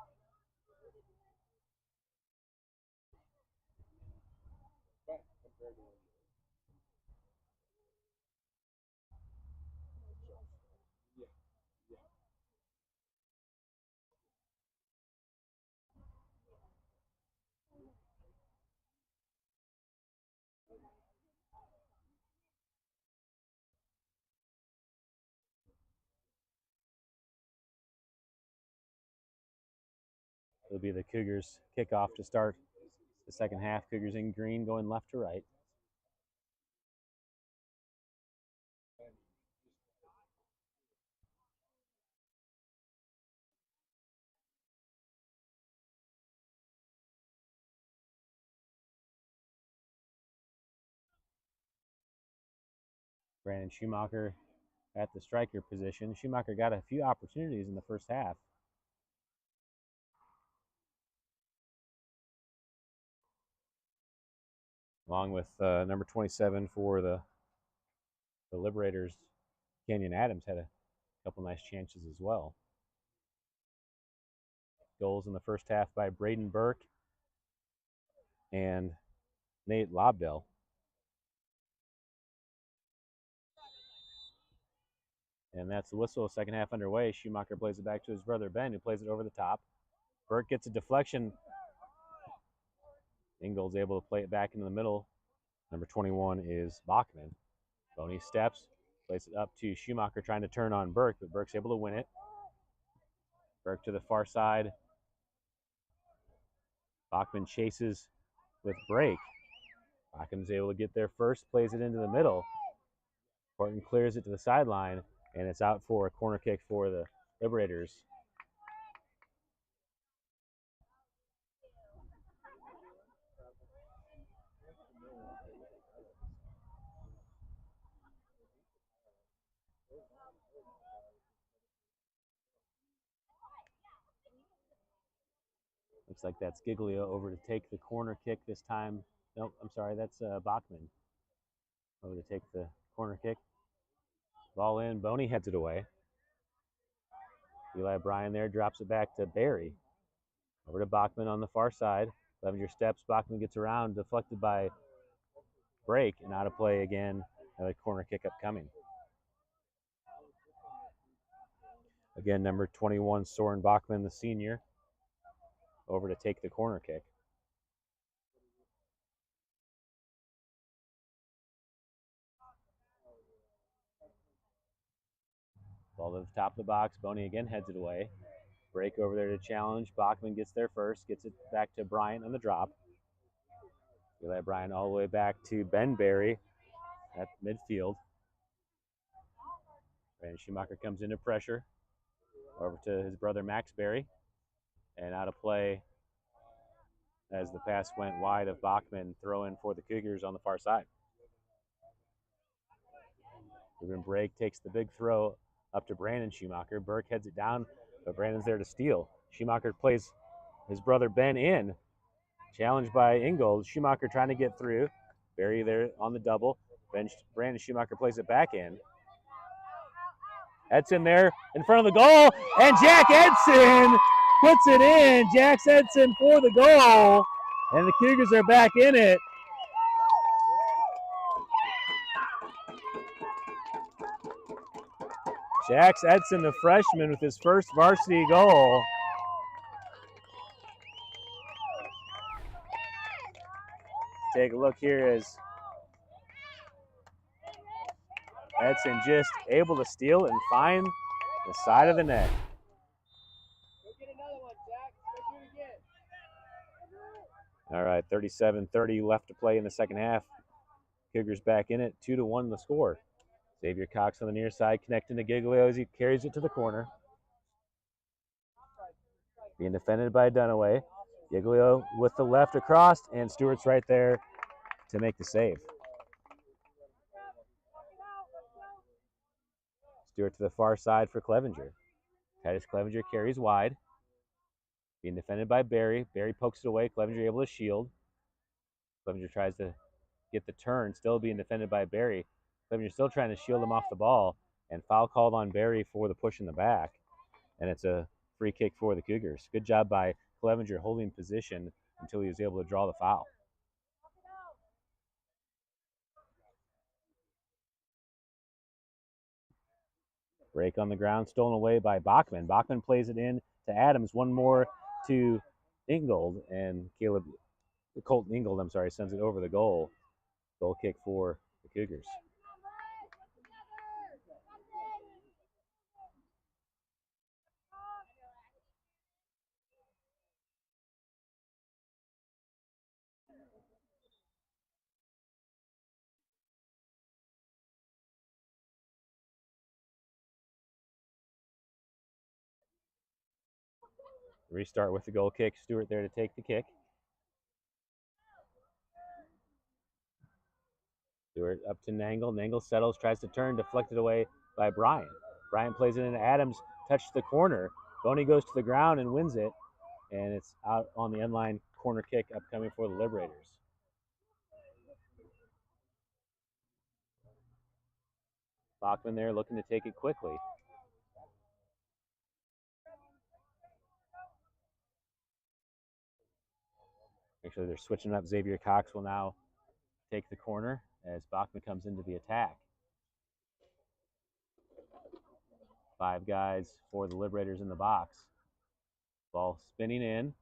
It'll be the Cougars kickoff to start the second half. Cougars in green going left to right. Brandon Schumacher at the striker position. Schumacher got a few opportunities in the first half. Along with number 27 for the Liberators, Kenyon Adams had a couple nice chances as well. Goals in the first half by Braden Burke and Nate Lobdell. And that's the whistle. Second half underway. Schumacher plays it back to his brother Ben, who plays it over the top. Burke gets a deflection. Ingold's able to play it back into the middle. Number 21 is Bachman. Boney steps, plays it up to Schumacher, trying to turn on Burke, but Burke's able to win it. Burke to the far side. Bachman chases with break. Bachman's able to get there first, plays it into the middle. Horton clears it to the sideline, and it's out for a corner kick for the Liberators. Looks like that's Giglio over to take the corner kick this time. Nope, I'm sorry, that's Bachman over to take the corner kick. Ball in, Boney heads it away. Eli Bryan there drops it back to Barry. Over to Bachman on the far side. Clevenger steps, Bachman gets around, deflected by Break, and out of play again. Another corner kick upcoming. Again, number 21, Soren Bachman, the senior, over to take the corner kick. Ball to the top of the box. Boney again heads it away. Break over there to challenge. Bachman gets there first, gets it back to Bryant on the drop. Eli Bryant all the way back to Ben Berry at midfield. Brandon Schumacher comes into pressure. Over to his brother Max Berry. And out of play as the pass went wide of Bachman, throw in for the Cougars on the far side. Ruben Brake takes the big throw up to Brandon Schumacher. Burke heads it down, but Brandon's there to steal. Schumacher plays his brother Ben in. Challenged by Ingold. Schumacher trying to get through. Barry there on the double. Brandon Schumacher plays it back in. Edson there in front of the goal, and Jack Edson puts it in. Jack Edson for the goal, and the Cougars are back in it. Jack Edson, the freshman, with his first varsity goal. Take a look here as Edson just able to steal and find the side of the net. Go get another one, Jack. Go do it again. All right, 37-30 left to play in the second half. Cougars back in it, 2-1 the score. Xavier Cox on the near side, connecting to Giglio as he carries it to the corner. Being defended by Dunaway. Giglio with the left across, and Stewart's right there to make the save. Stewart to the far side for Clevenger. Titus Clevenger carries wide. Being defended by Barry. Barry pokes it away. Clevenger able to shield. Clevenger tries to get the turn, still being defended by Barry. Clevenger still trying to shield him off the ball, and foul called on Barry for the push in the back. And it's a free kick for the Cougars. Good job by Clevenger holding position until he was able to draw the foul. Break on the ground, stolen away by Bachman. Bachman plays it in to Adams. One more to Ingold, and Colton Ingold, sends it over the goal. Goal kick for the Cougars. Restart with the goal kick. Stewart there to take the kick. Stewart up to Nangle. Nangle settles, tries to turn, deflected away by Bryant. Bryant plays it into Adams, touches the corner. Boney goes to the ground and wins it, and it's out on the end line. Corner kick upcoming for the Liberators. Bachman there looking to take it quickly. Actually, they're switching up. Xavier Cox will now take the corner as Bachman comes into the attack. 5 guys for the Liberators in the box. Ball spinning in.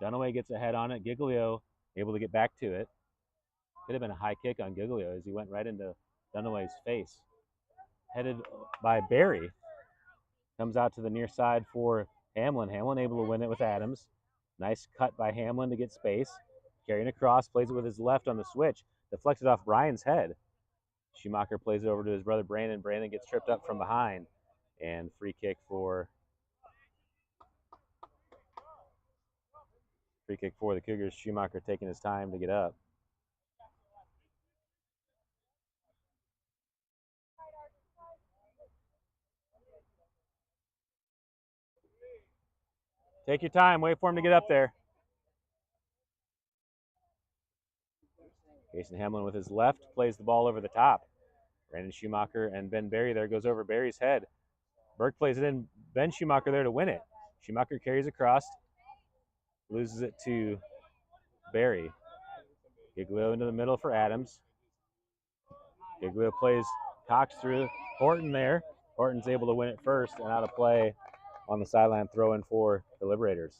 Dunaway gets a head on it. Giglio able to get back to it. Could have been a high kick on Giglio as he went right into Dunaway's face. Headed by Barry. Comes out to the near side for Hamlin. Hamlin able to win it with Adams. Nice cut by Hamlin to get space. Carrying across, plays it with his left on the switch. Deflected off Brian's head. Schumacher plays it over to his brother Brandon. Brandon gets tripped up from behind. And free kick for the Cougars. Schumacher taking his time to get up. Take your time. Wait for him to get up there. Jason Hamlin with his left plays the ball over the top. Brandon Schumacher and Ben Barry there goes over Barry's head. Burke plays it in. Ben Schumacher there to win it. Schumacher carries across. Loses it to Barry. Giglio into the middle for Adams. Giglio plays Cox through. Horton there. Horton's able to win it first and out of play on the sideline throw in for the Liberators.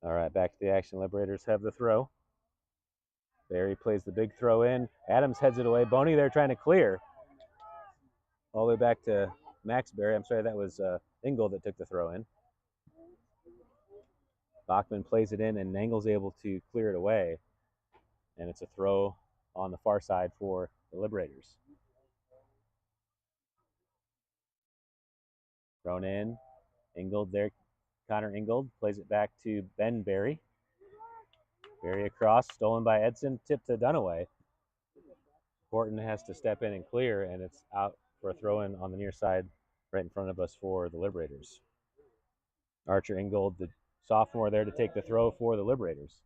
All right, back to the action. Liberators have the throw. Barry plays the big throw in. Adams heads it away. Boney there trying to clear. All the way back to Max Barry. I'm sorry, that was Ingold that took the throw in. Bachman plays it in, and Nangle's able to clear it away. And it's a throw on the far side for the Liberators. Thrown in. Ingold there. Connor Ingold plays it back to Ben Barry. Barry across, stolen by Edson, tipped to Dunaway. Horton has to step in and clear, and it's out for a throw-in on the near side right in front of us for the Liberators. Archer Ingold, the sophomore, there to take the throw for the Liberators.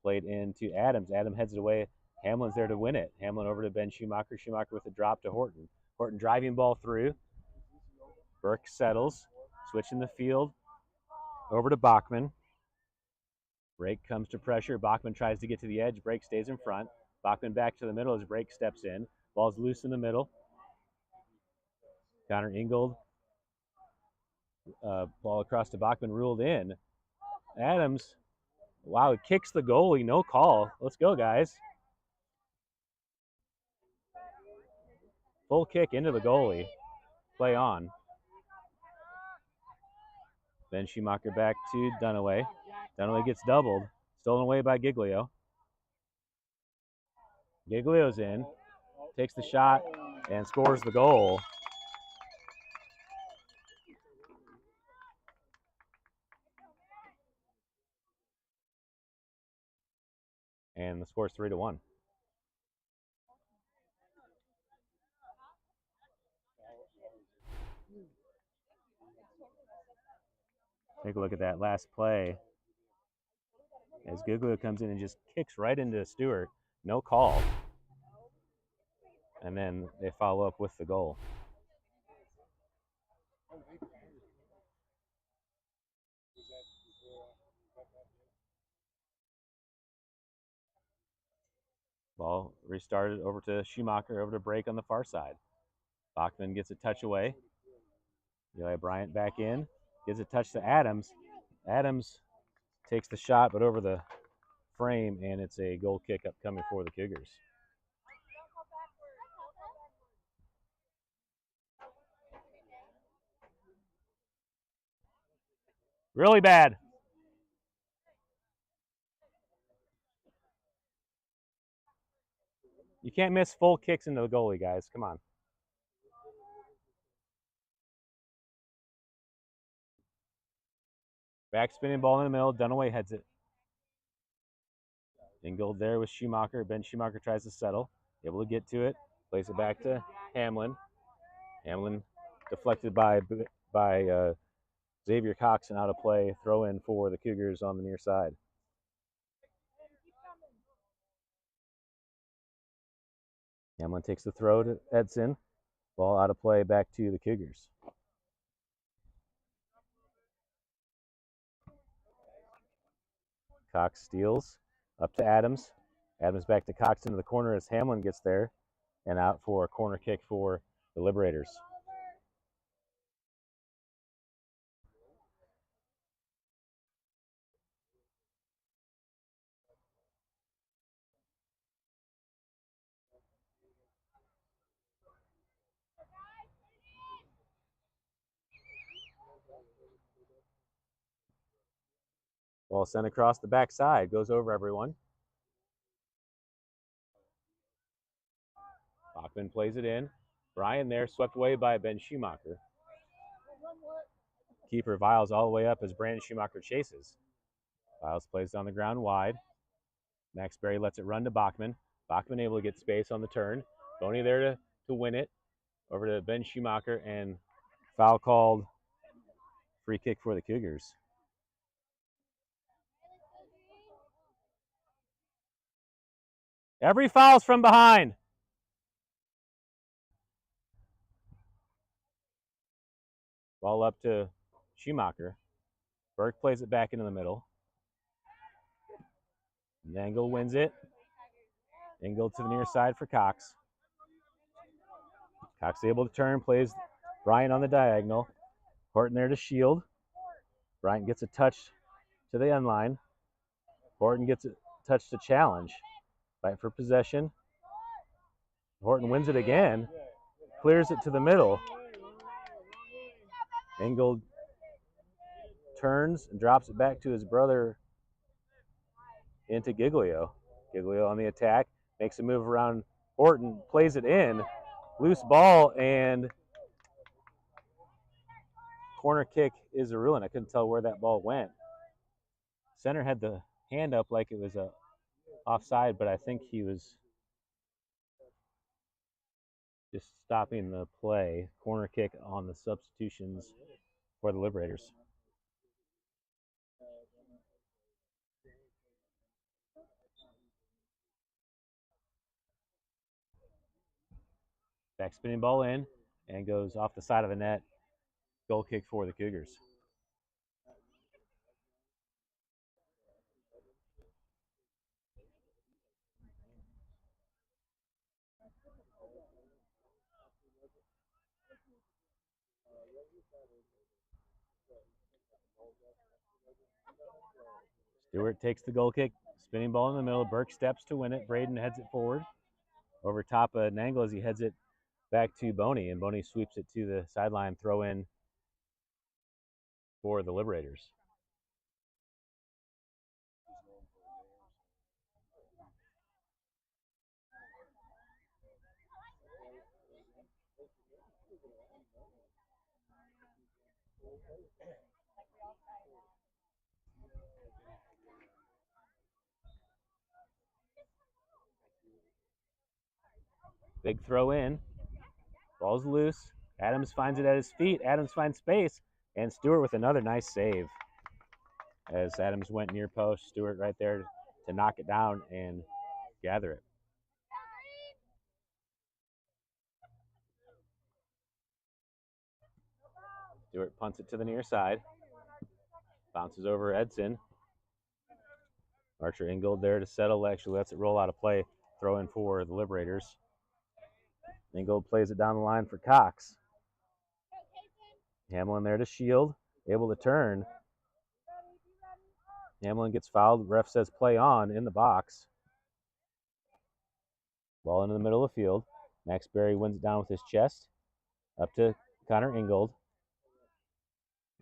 Played into Adams. Adams heads it away. Hamlin's there to win it. Hamlin over to Ben Schumacher. Schumacher with a drop to Horton. Horton driving ball through. Burke settles. Switching the field. Over to Bachman. Brake comes to pressure. Bachman tries to get to the edge. Brake stays in front. Bachman back to the middle as Brake steps in. Ball's loose in the middle. Connor Ingold. Ball across to Bachman, ruled in. Adams, wow, he kicks the goalie. No call. Let's go, guys. Full kick into the goalie. Play on. Ben Schumacher back to Dunaway. Dunaway gets doubled. Stolen away by Giglio. Giglio's in, takes the shot, and scores the goal. And the score's 3-1. Take a look at that last play as Giglio comes in and just kicks right into Stewart. No call. And then they follow up with the goal. Ball restarted over to Schumacher, over to break on the far side. Bachman gets a touch away. Eli Bryant back in, gives a touch to Adams. Adams takes the shot, but over the frame, and it's a goal kick upcoming for the Cougars. Really bad. You can't miss full kicks into the goalie, guys. Come on. Back spinning ball in the middle. Dunaway heads it. Ingold there with Schumacher. Ben Schumacher tries to settle. Able to get to it. Plays it back to Hamlin. Hamlin deflected by Xavier Cox and out of play. Throw in for the Cougars on the near side. Hamlin takes the throw to Edson. Ball out of play back to the Cougars. Cox steals up to Adams. Adams back to Cox into the corner as Hamlin gets there and out for a corner kick for the Liberators. Ball sent across the backside, goes over everyone. Bachman plays it in. Bryan there, swept away by Ben Schumacher. Keeper Viles all the way up as Brandon Schumacher chases. Viles plays it on the ground wide. Max Berry lets it run to Bachman. Bachman able to get space on the turn. Boney there to win it. Over to Ben Schumacher, and foul called. Free kick for the Cougars. Every foul's from behind. Ball up to Schumacher. Burke plays it back into the middle. Nangle wins it. Engel to the near side for Cox. Cox able to turn, plays Bryant on the diagonal. Horton there to shield. Bryant gets a touch to the end line. Horton gets a touch to challenge. Fight for possession. Horton wins it again. Clears it to the middle. Engel turns and drops it back to his brother into Giglio. Giglio on the attack. Makes a move around Horton. Plays it in. Loose ball and corner kick is a ruin. I couldn't tell where that ball went. Center had the hand up like it was a offside, but I think he was just stopping the play. Corner kick on the substitutions for the Liberators. Back spinning ball in and goes off the side of the net. Goal kick for the Cougars. Stewart takes the goal kick, spinning ball in the middle. Burke steps to win it. Braden heads it forward. Over top of Nangle as he heads it back to Boney, and Boney sweeps it to the sideline, throw in for the Liberators. Big throw in. Ball's loose. Adams finds it at his feet. Adams finds space. And Stewart with another nice save. As Adams went near post, Stewart right there to knock it down and gather it. Stewart punts it to the near side. Bounces over Edson. Archer Ingold there to settle. Actually lets it roll out of play. Throw in for the Liberators. Ingold plays it down the line for Cox. Hamlin there to shield. Able to turn. Hamlin gets fouled. Ref says play on in the box. Ball into the middle of the field. Max Berry wins it down with his chest. Up to Connor Ingold.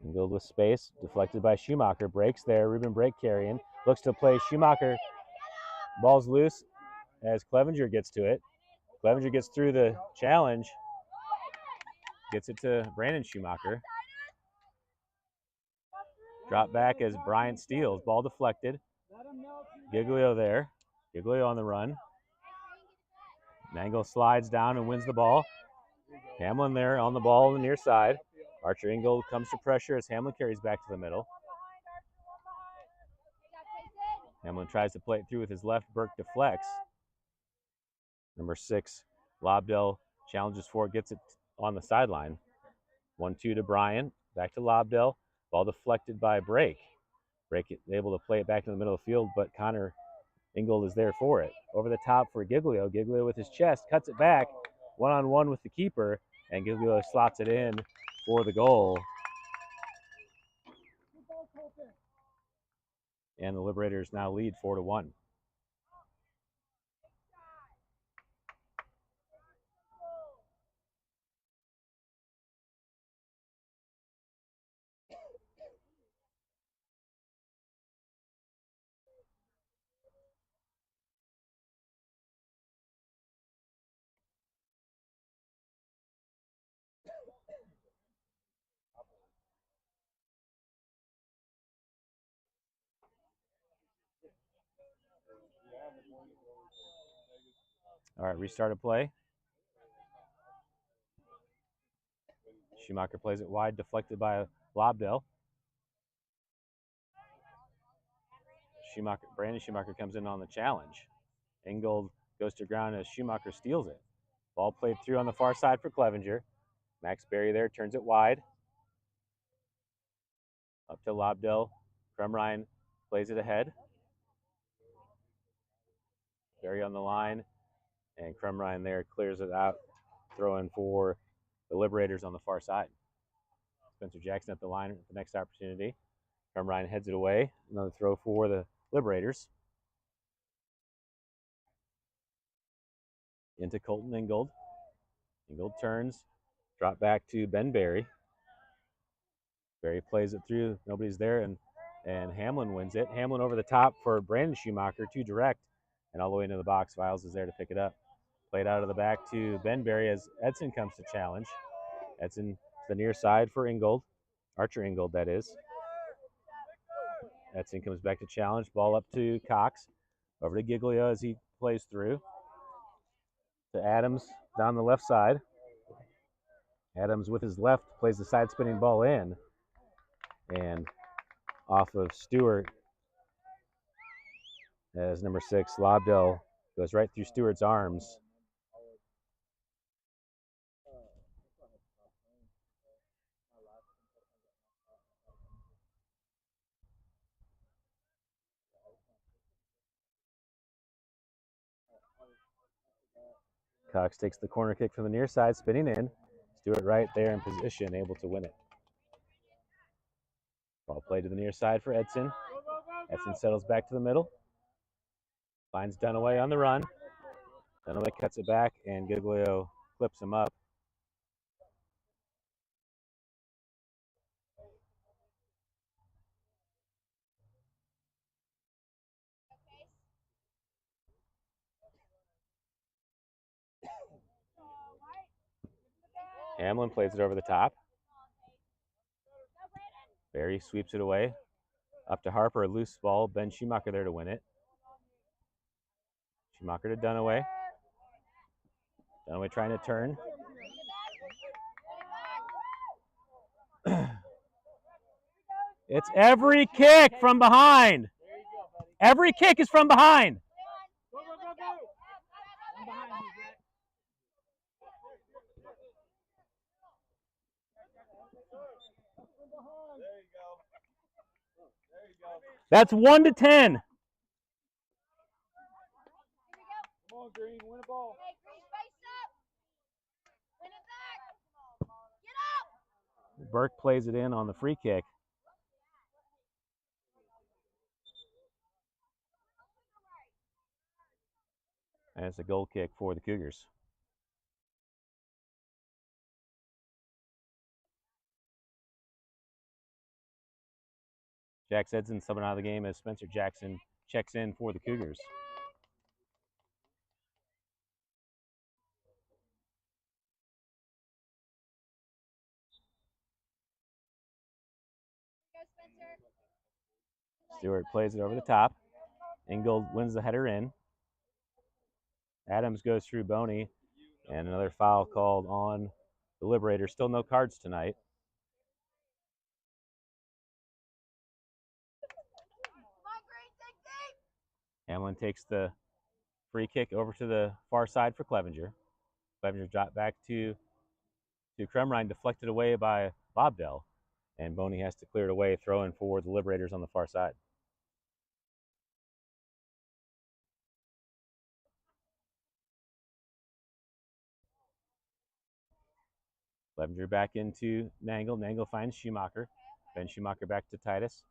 Ingold with space. Deflected by Schumacher. Breaks there. Ruben Brake carrying. Looks to play Schumacher. Ball's loose as Clevenger gets to it. Clevenger gets through the challenge. Gets it to Brandon Schumacher. Drop back as Bryant steals. Ball deflected. Giglio there. Giglio on the run. Mango slides down and wins the ball. Hamlin there on the ball on the near side. Archer Ingold comes to pressure as Hamlin carries back to the middle. Hamlin tries to play it through with his left. Burke deflects. Number 6, Lobdell challenges for it, gets it on the sideline. 1-2 to Bryan. Back to Lobdell. Ball deflected by Brake. Brake able to play it back in the middle of the field, but Connor Ingold is there for it. Over the top for Giglio. Giglio with his chest cuts it back. One-on-one with the keeper, and Giglio slots it in for the goal. And the Liberators now lead 4-1. All right, restart of play. Schumacher plays it wide, deflected by Lobdell. Brandon Schumacher comes in on the challenge. Ingold goes to ground as Schumacher steals it. Ball played through on the far side for Clevenger. Max Berry there turns it wide. Up to Lobdell. Crumrine plays it ahead. Berry on the line. And Crumrine there clears it out. Throwing for the Liberators on the far side. Spencer Jackson at the line at the next opportunity. Crumrine heads it away. Another throw for the Liberators. Into Colton Ingold. Ingold turns. Drop back to Ben Berry. Berry plays it through. Nobody's there, and Hamlin wins it. Hamlin over the top for Brandon Schumacher, too direct, and all the way into the box. Viles is there to pick it up. Played out of the back to Ben Berry as Edson comes to challenge. Edson to the near side for Ingold. Archer Ingold, that is. Edson comes back to challenge. Ball up to Cox. Over to Giglio as he plays through. To Adams down the left side. Adams with his left plays the side spinning ball in. And off of Stewart as number 6, Lobdell goes right through Stewart's arms. Cox takes the corner kick from the near side, spinning in. Stewart right there in position, able to win it. Ball played to the near side for Edson. Edson settles back to the middle. Finds Dunaway on the run. Dunaway cuts it back, and Giglio clips him up. Hamlin plays it over the top. Barry sweeps it away. Up to Harper, a loose ball. Ben Schumacher there to win it. Schumacher to Dunaway. Dunaway trying to turn. It's every kick from behind. Every kick is from behind. Go, go, go, go. I'm behind you, Jack. There you go. There you go. That's 1 to 10. Come on, Green. Win the ball. Hey, Green, face up. Win it back. Get up. Burke plays it in on the free kick. And it's a goal kick for the Cougars. Jax Edson subbing out of the game as Spencer Jackson checks in for the Cougars. Stewart plays it over the top. Ingold wins the header in. Adams goes through Boney, and another foul called on the Liberators. Still no cards tonight. Hamlin takes the free kick over to the far side for Clevenger. Clevenger dropped back to Kremrine, deflected away by Lobdell, and Boney has to clear it away, throwing for the Liberators on the far side. Clevenger back into Nangle. Nangle finds Schumacher. Ben Schumacher back to Titus.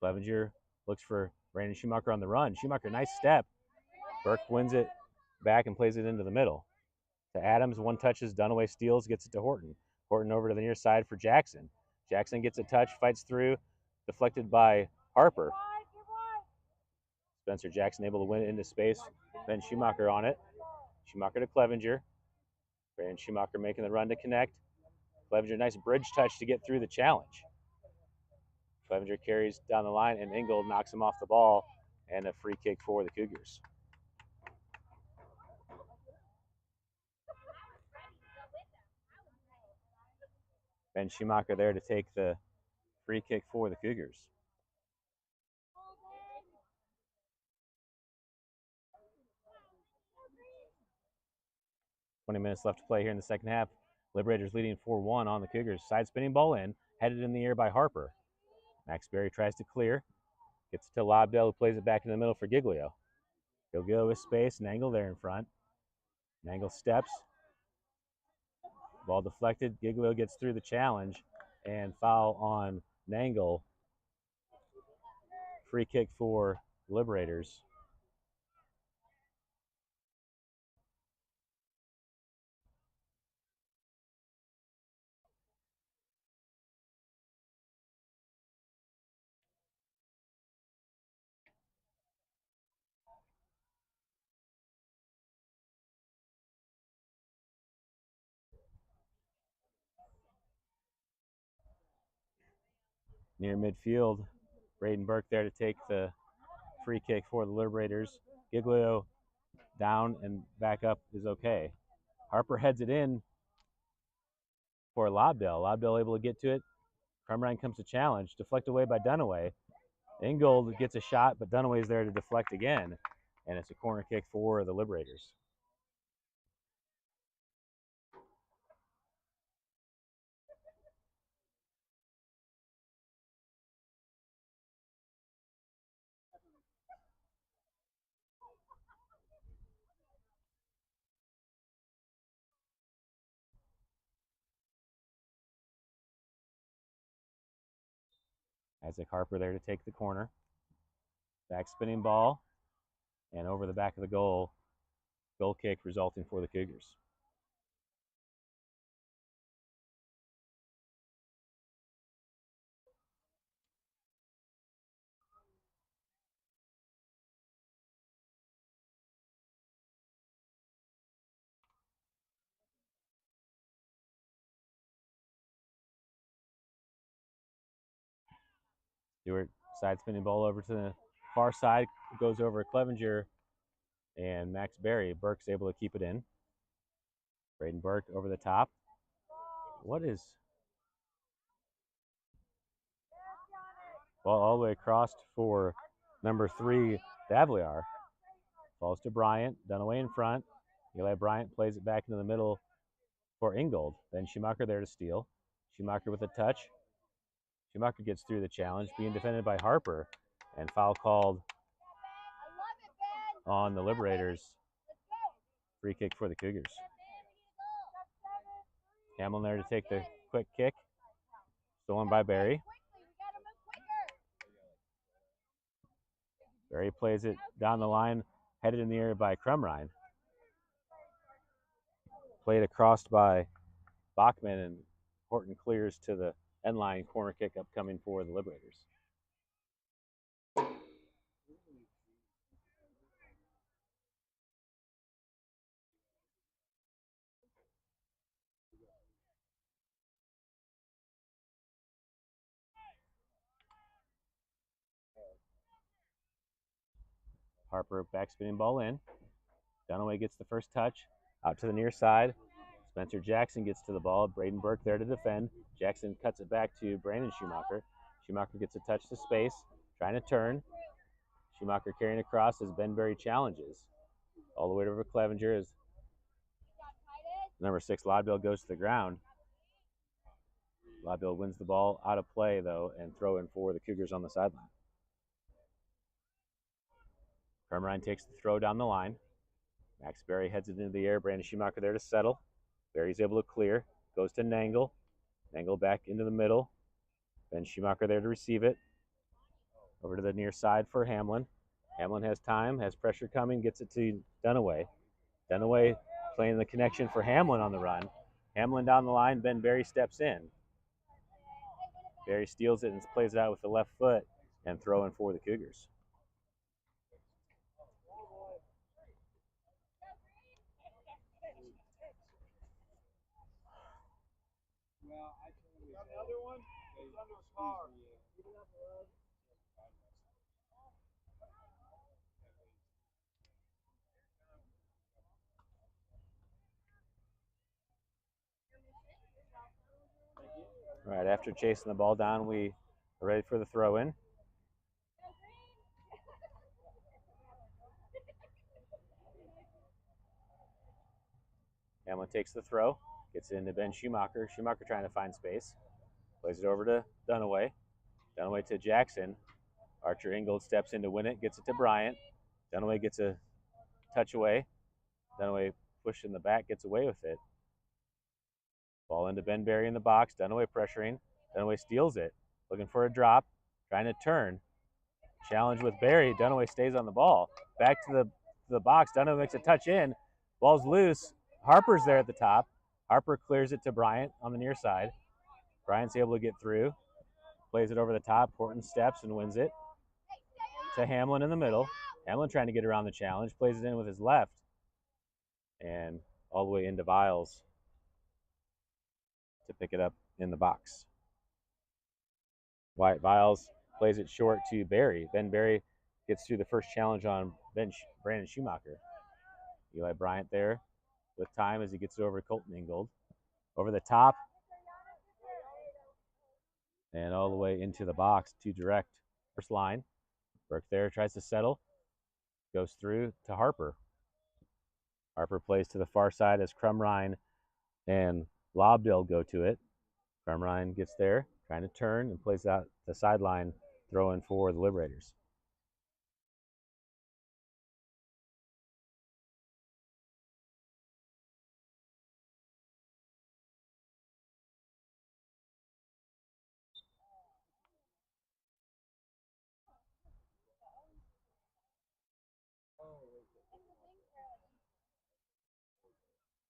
Clevenger looks for Brandon Schumacher on the run. Schumacher, nice step. Burke wins it back and plays it into the middle. To Adams, one touches, Dunaway steals, gets it to Horton. Horton over to the near side for Jackson. Jackson gets a touch, fights through, deflected by Harper. Spencer Jackson able to win it into space. Ben Schumacher on it. Schumacher to Clevenger. Brandon Schumacher making the run to connect. Clevenger, nice bridge touch to get through the challenge. Clevenger carries down the line, and Ingold knocks him off the ball, and a free kick for the Cougars. Ben Schumacher there to take the free kick for the Cougars. Minutes left to play here in the second half. Liberators leading 4-1 on the Cougars. Side spinning ball in, headed in the air by Harper. Max Berry tries to clear. Gets it to Lobdell, who plays it back in the middle for Giglio. Giglio with space, Nangle there in front. Nangle steps. Ball deflected. Giglio gets through the challenge, and foul on Nangle. Free kick for Liberators. Near midfield, Braden Burke there to take the free kick for the Liberators. Giglio down and back up is okay. Harper heads it in for Lobdell. Lobdell able to get to it. Crumrine comes to challenge, deflect away by Dunaway. Ingold gets a shot, but Dunaway's there to deflect again, and it's a corner kick for the Liberators. Isaac Harper there to take the corner. Back spinning ball, and over the back of the goal. Goal kick resulting for the Cougars. Stewart side spinning ball over to the far side, goes over Clevenger and Max Berry. Burke's able to keep it in. Braden Burke over the top. What is... Ball all the way across for number 3, Davliar. Falls to Bryant. Dunaway in front. Eli Bryant plays it back into the middle for Ingold. Then Schumacher there to steal. Schumacher with a touch. Schumacher gets through the challenge, being defended by Harper. And foul called on the Liberators. Free kick for the Cougars. Hamlin there to take the quick kick. Stolen by Barry. Barry plays it down the line, headed in the air by Crumrine. Played across by Bachman, and Horton clears to the end line. Corner kick upcoming for the Liberators. Harper backspinning ball in. Dunaway gets the first touch. Out to the near side. Spencer Jackson gets to the ball. Braden Burke there to defend. Jackson cuts it back to Brandon Schumacher. Schumacher gets a touch to space. Trying to turn. Schumacher carrying across as Ben Berry challenges. All the way over Clevenger as number 6, Lodbill, goes to the ground. Lodbill wins the ball out of play, though, and throw in for the Cougars on the sideline. Crumrine takes the throw down the line. Max Berry heads it into the air. Brandon Schumacher there to settle. Berry's able to clear. Goes to Nangle. Nangle back into the middle. Ben Schumacher there to receive it. Over to the near side for Hamlin. Hamlin has time, has pressure coming, gets it to Dunaway. Dunaway playing the connection for Hamlin on the run. Hamlin down the line. Ben Berry steps in. Berry steals it and plays it out with the left foot and throw in for the Cougars. Another one? It's under a car. All right, after chasing the ball down, we are ready for the throw-in. Hamlin takes the throw, gets it into Ben Schumacher. Schumacher trying to find space. Plays it over to Dunaway. Dunaway to Jackson. Archer Ingold steps in to win it, gets it to Bryant. Dunaway gets a touch away. Dunaway pushed in the back, gets away with it. Ball into Ben Berry in the box. Dunaway pressuring. Dunaway steals it. Looking for a drop. Trying to turn. Challenge with Berry. Dunaway stays on the ball. Back to the box. Dunaway makes a touch in. Ball's loose. Harper's there at the top. Harper clears it to Bryant on the near side. Bryant's able to get through. Plays it over the top. Horton steps and wins it. To Hamlin in the middle. Hamlin trying to get around the challenge. Plays it in with his left. And all the way into Viles to pick it up in the box. Wyatt Viles plays it short to Berry. Ben Berry gets through the first challenge on Brandon Schumacher. Eli Bryant there with time as he gets it over Colton Ingold. Over the top. And all the way into the box to direct first line. Burke there tries to settle. Goes through to Harper. Harper plays to the far side as Crumrine and Lobdell go to it. Crumrine gets there, trying to turn, and plays out the sideline, throw in for the Liberators.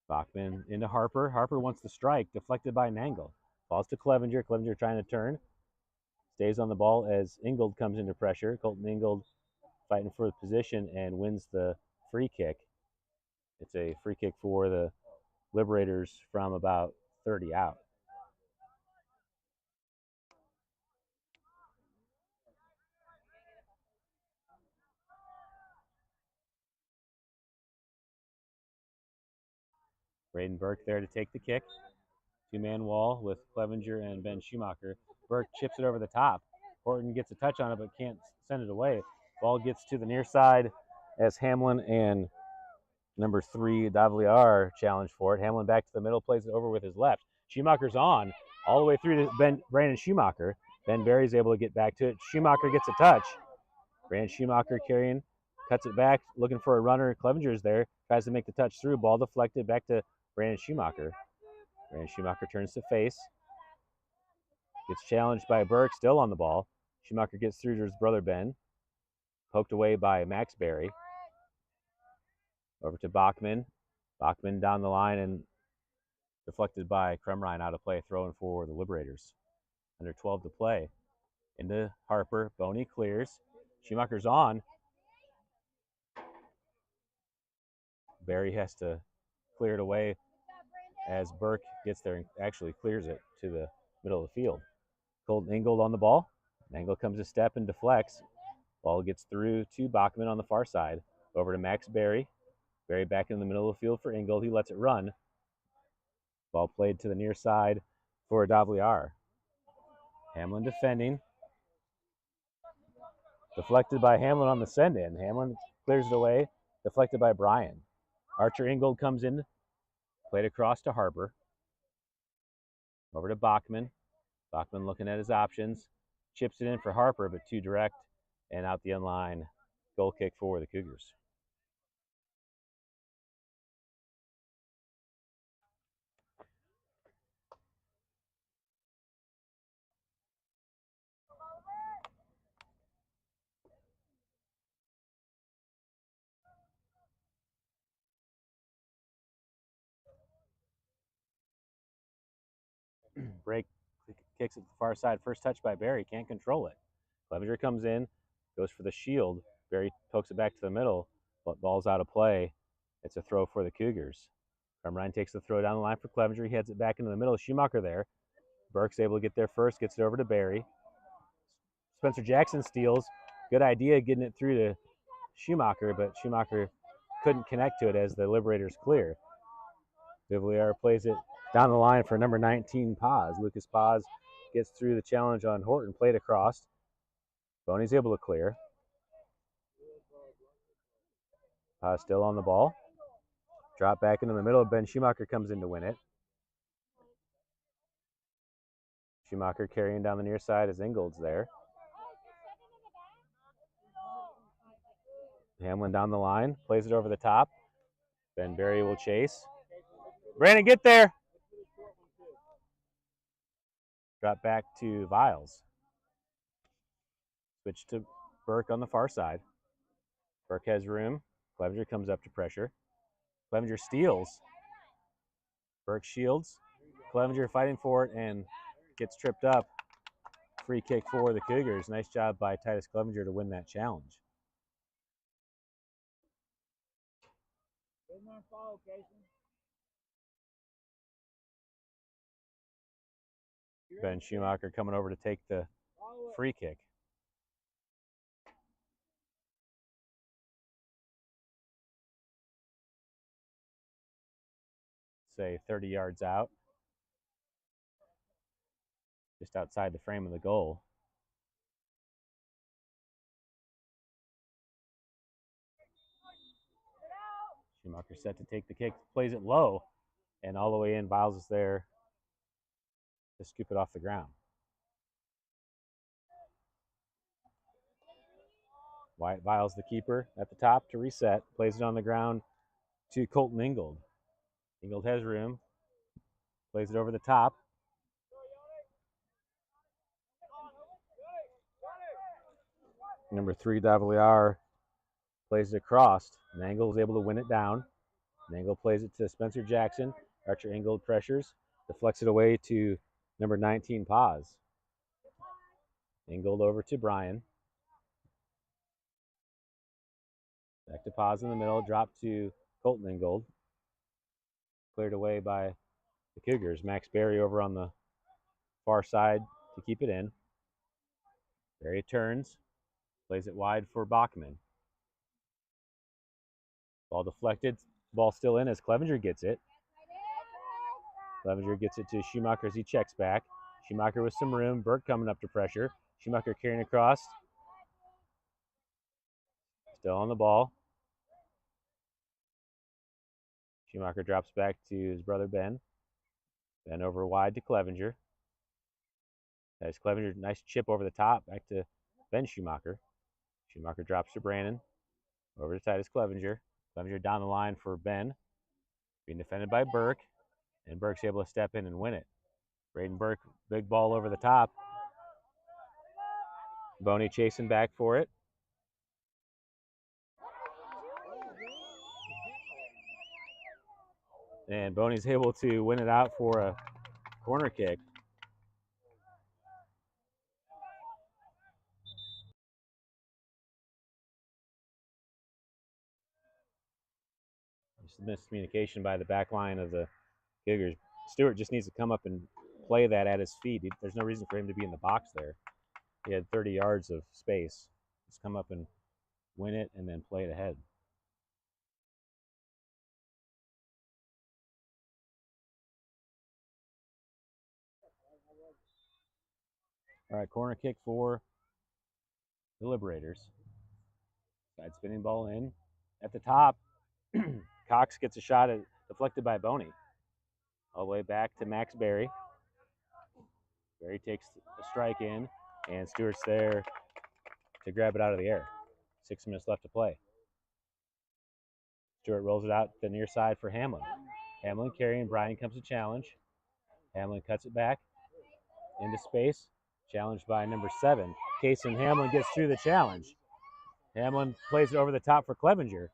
Bachman into Harper. Harper wants the strike, deflected by Nangle. Falls to Clevenger. Clevenger trying to turn. Stays on the ball as Ingold comes into pressure. Colton Ingold fighting for the position and wins the free kick. It's a free kick for the Liberators from about 30 out. Braden Burke there to take the kick. Two-man wall with Clevenger and Ben Schumacher. Burke chips it over the top. Horton gets a touch on it but can't send it away. Ball gets to the near side as Hamlin and number 3, Davliar challenge for it. Hamlin back to the middle, plays it over with his left. Schumacher's on all the way through to Brandon Schumacher. Ben Berry's able to get back to it. Schumacher gets a touch. Brandon Schumacher carrying, cuts it back, looking for a runner. Clevenger's there, tries to make the touch through. Ball deflected back to Brandon Schumacher. Brandon Schumacher turns to face. Gets challenged by Burke, still on the ball. Schumacher gets through to his brother Ben. Poked away by Max Berry. Over to Bachman. Bachman down the line and deflected by Kremrein out of play, throwing for the Liberators. Under 12 to play. Into Harper. Boney clears. Schumacher's on. Berry has to clear it away as Burke gets there and actually clears it to the middle of the field. Colton Ingold on the ball. Angle comes a step and deflects. Ball gets through to Bachman on the far side. Over to Max Berry. Berry back in the middle of the field for Ingold. He lets it run. Ball played to the near side for Davliar. Hamlin defending. Deflected by Hamlin on the send-in. Hamlin clears it away. Deflected by Bryan. Archer Ingold comes in. Played across to Harper. Over to Bachman. Bachman looking at his options. Chips it in for Harper, but too direct. And out the end line. Goal kick for the Cougars. Break kicks it to the far side. First touch by Berry. Can't control it. Clevenger comes in. Goes for the shield. Berry pokes it back to the middle. But ball's out of play. It's a throw for the Cougars. Kremrein takes the throw down the line for Clevenger. He heads it back into the middle. Schumacher there. Burke's able to get there first. Gets it over to Berry. Spencer Jackson steals. Good idea getting it through to Schumacher, but Schumacher couldn't connect to it as the Liberators clear. Vivillier plays it down the line for number 19, Paz. Lucas Paz gets through the challenge on Horton, played across. Boney's able to clear. Paz still on the ball. Drop back into the middle. Ben Schumacher comes in to win it. Schumacher carrying down the near side as Ingold's there. Hamlin down the line, plays it over the top. Ben Berry will chase. Brandon, get there. Drop back to Viles. Switch to Burke on the far side. Burke has room. Clevenger comes up to pressure. Clevenger steals. Burke shields. Clevenger fighting for it and gets tripped up. Free kick for the Cougars. Nice job by Titus Clevenger to win that challenge. Ben Schumacher coming over to take the free kick. Say 30 yards out. Just outside the frame of the goal. Schumacher set to take the kick, plays it low, and all the way in. Viles is there to scoop it off the ground. Wyatt Viles, the keeper, at the top to reset, plays it on the ground to Colton Ingold. Ingold has room, plays it over the top. Number 3, Davliar, plays it across. Nangle is able to win it down. Nangle plays it to Spencer Jackson. Archer Ingold pressures, deflects it away to number 19, Paz. Ingold over to Bryan. Back to Paz in the middle, drop to Colton Ingold. Cleared away by the Cougars. Max Berry over on the far side to keep it in. Berry turns, plays it wide for Bachman. Ball deflected, ball still in as Clevenger gets it. Clevenger gets it to Schumacher as he checks back. Schumacher with some room. Burke coming up to pressure. Schumacher carrying across. Still on the ball. Schumacher drops back to his brother Ben. Ben over wide to Clevenger. As Clevenger, nice chip over the top. Back to Ben Schumacher. Schumacher drops to Brandon. Over to Titus Clevenger. Clevenger down the line for Ben. Being defended by Burke. And Burke's able to step in and win it. Braden Burke, big ball over the top. Boney chasing back for it. And Boney's able to win it out for a corner kick. Just miscommunication by the back line of the Cougars. Stewart just needs to come up and play that at his feet. There's no reason for him to be in the box there. He had 30 yards of space. Just come up and win it and then play it ahead. All right, corner kick for the Liberators. Side spinning ball in. At the top, Cox gets a shot at, deflected by Boney. All the way back to Max Berry. Berry takes a strike in, and Stewart's there to grab it out of the air. 6 minutes left to play. Stewart rolls it out to the near side for Hamlin. Hamlin carrying, Bryan comes to challenge. Hamlin cuts it back into space. Challenged by number 7. Kason Hamlin gets through the challenge. Hamlin plays it over the top for Clevenger.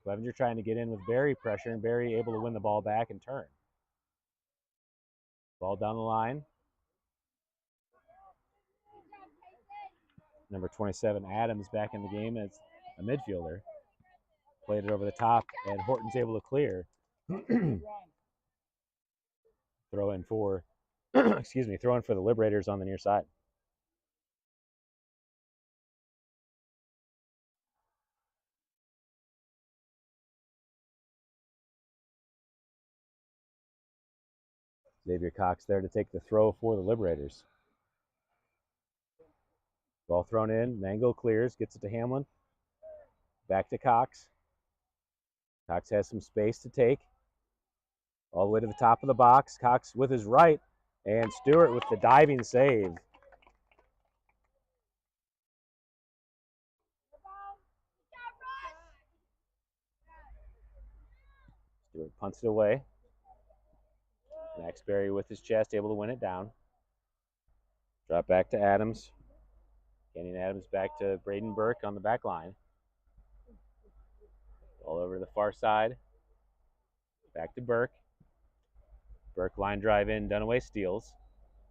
Clevenger trying to get in with Berry pressure, and Berry able to win the ball back and turn. Ball down the line. Number 27, Adams, back in the game as a midfielder. Played it over the top, and Horton's able to clear. Throw in for, throw in for the Liberators on the near side. Xavier Cox there to take the throw for the Liberators. Ball thrown in, Mango clears, gets it to Hamlin. Back to Cox. Cox has some space to take. All the way to the top of the box. Cox with his right, and Stewart with the diving save. Stewart punts it away. Max Berry with his chest, able to win it down. Drop back to Adams. Getting Adams back to Braden Burke on the back line. All over the far side. Back to Burke. Burke line drive in, Dunaway steals.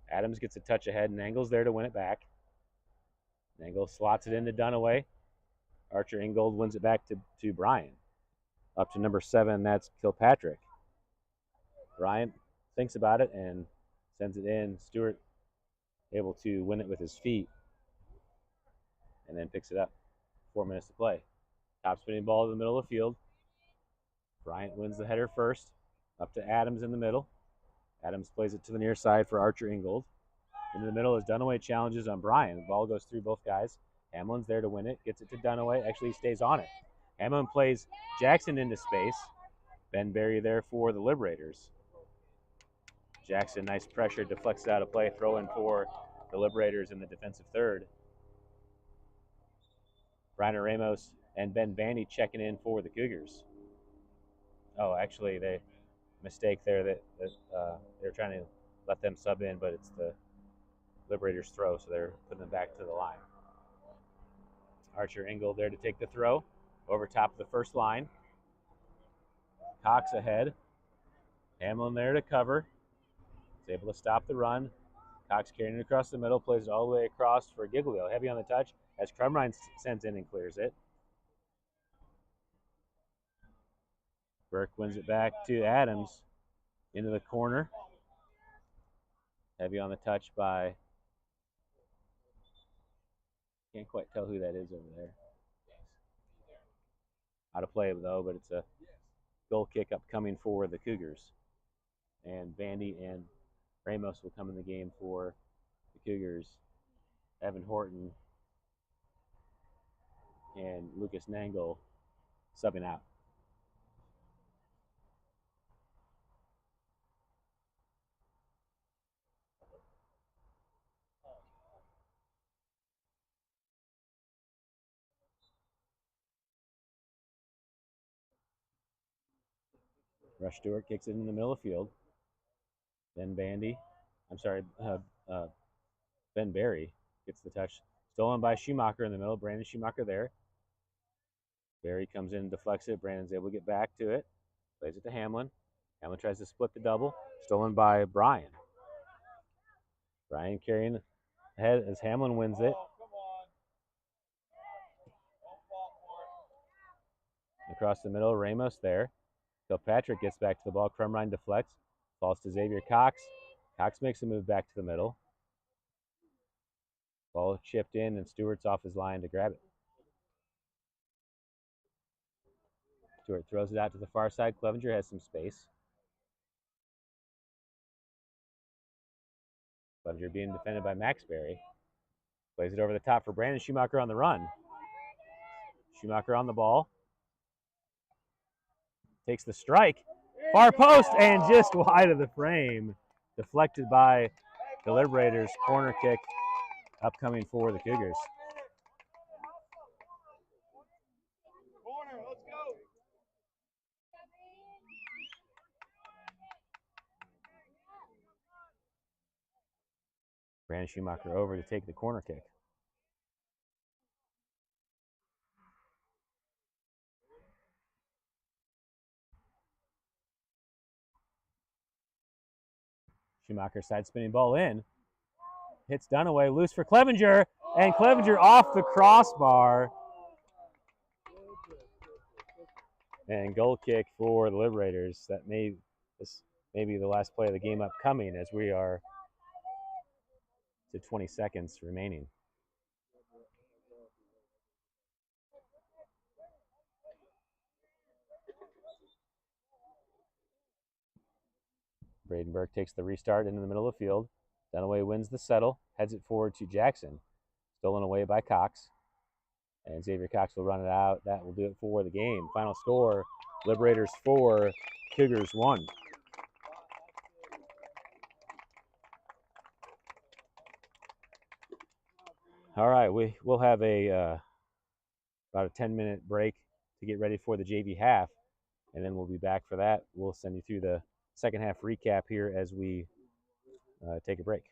Adams gets a touch ahead, and Engel's there to win it back. Engel slots it into Dunaway. Archer Ingold wins it back to Bryan. Up to number 7, that's Kilpatrick. Bryan thinks about it and sends it in. Stewart able to win it with his feet and then picks it up. 4 minutes to play. Top spinning ball in the middle of the field. Bryant wins the header first. Up to Adams in the middle. Adams plays it to the near side for Archer Ingold. Into the middle as Dunaway challenges on Bryan. The ball goes through both guys. Hamlin's there to win it. Gets it to Dunaway. Actually, he stays on it. Hamlin plays Jackson into space. Ben Berry there for the Liberators. Jackson, nice pressure, deflects it out of play. Throw in for the Liberators in the defensive third. Brian Ramos and Ben Vandy checking in for the Cougars. Oh, actually, they mistake there that they're trying to let them sub in, but it's the Liberators throw, so they're putting them back to the line. Archer Ingold there to take the throw over top of the first line. Cox ahead. Hamlin there to cover. He's able to stop the run. Cox carrying it across the middle, plays it all the way across for Giglio. Heavy on the touch as Crumrine sends in and clears it. Burke wins it back to Adams into the corner. Heavy on the touch by, can't quite tell who that is over there. Out of play though, but it's a goal kick upcoming for the Cougars. And Vandy and Ramos will come in the game for the Cougars. Evan Horton and Lucas Nangle subbing out. Rush Stewart kicks it in the middle of the field. Ben Berry gets the touch. Stolen by Schumacher in the middle. Brandon Schumacher there. Berry comes in, deflects it. Brandon's able to get back to it. Plays it to Hamlin. Hamlin tries to split the double. Stolen by Brian. Brian carrying ahead as Hamlin wins it. Across the middle, Ramos there. Kilpatrick gets back to the ball. Crumrine deflects. Falls to Xavier Cox. Cox makes a move back to the middle. Ball chipped in, and Stewart's off his line to grab it. Stewart throws it out to the far side. Clevenger has some space. Clevenger being defended by Max Berry. Plays it over the top for Brandon Schumacher on the run. Schumacher on the ball. Takes the strike. Far post and just wide of the frame. Deflected by the Liberators. Corner kick upcoming for the Cougars. Corner, let's go. Brandon Schumacher over to take the corner kick. Schumacher side spinning ball in. Hits Dunaway, loose for Clevenger, and Clevenger off the crossbar. And goal kick for the Liberators. This may be the last play of the game upcoming as we are to 20 seconds remaining. Braden Burke takes the restart into the middle of the field. Dunaway wins the settle, heads it forward to Jackson. Stolen away by Cox. And Xavier Cox will run it out. That will do it for the game. Final score, Liberators 4, Cougars 1. All right, we'll have about a 10-minute break to get ready for the JV half, and then we'll be back for that. We'll send you through the second half recap here as we take a break.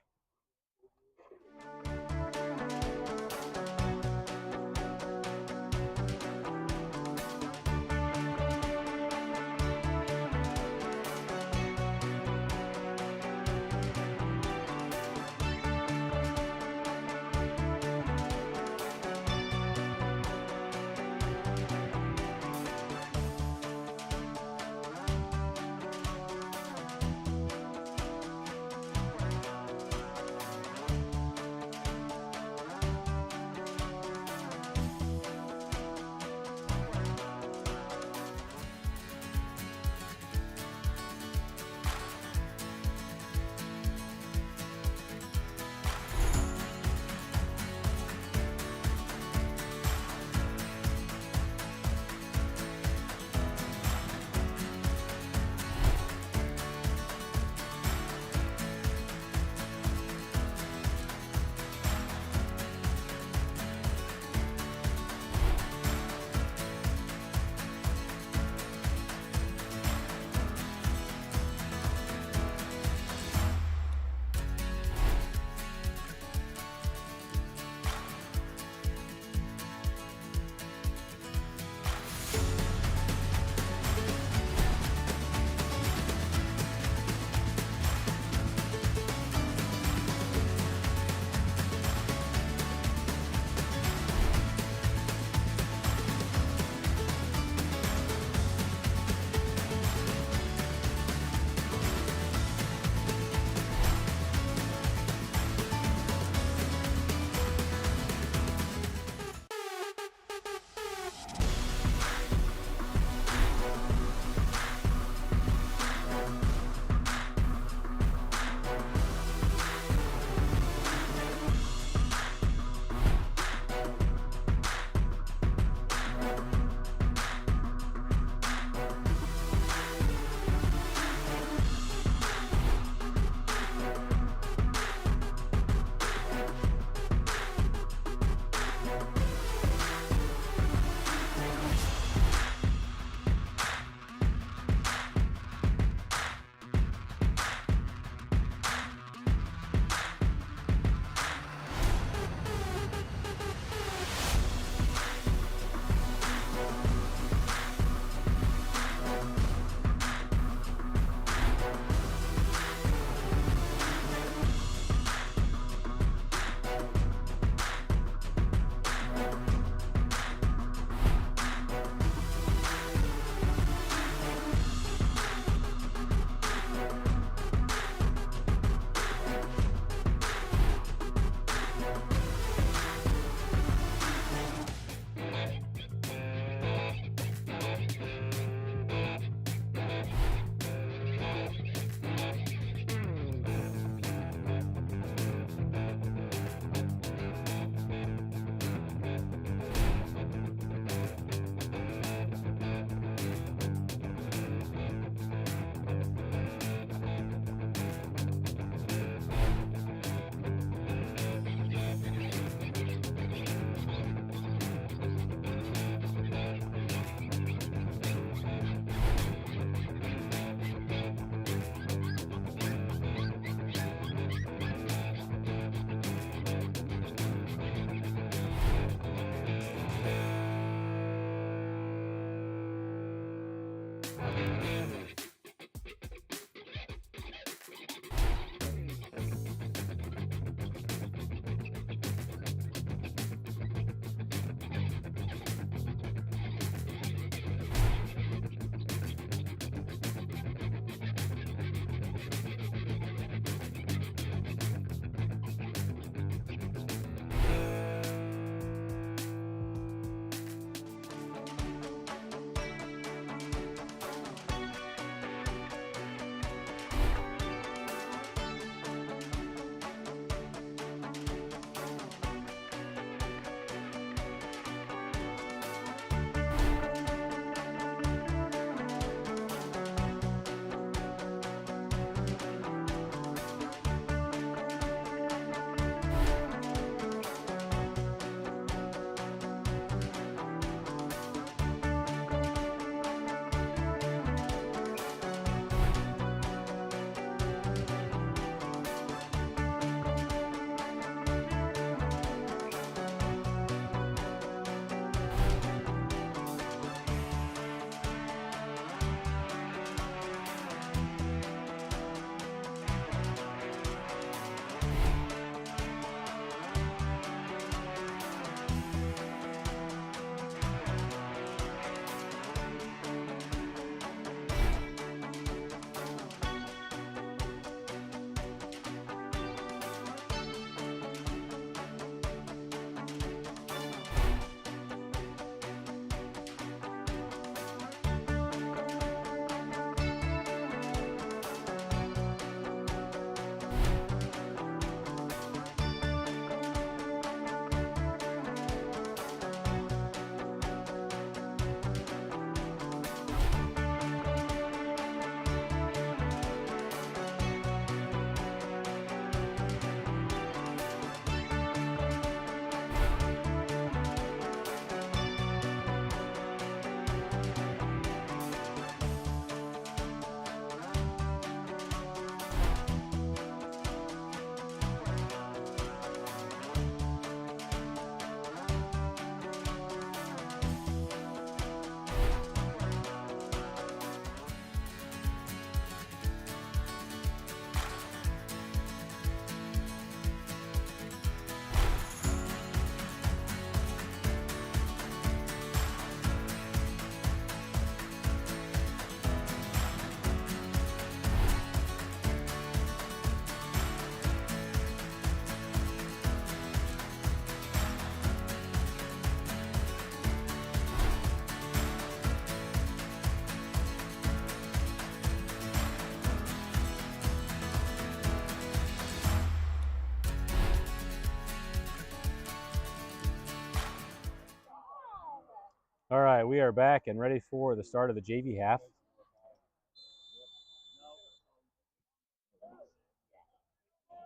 All right, we are back and ready for the start of the JV half.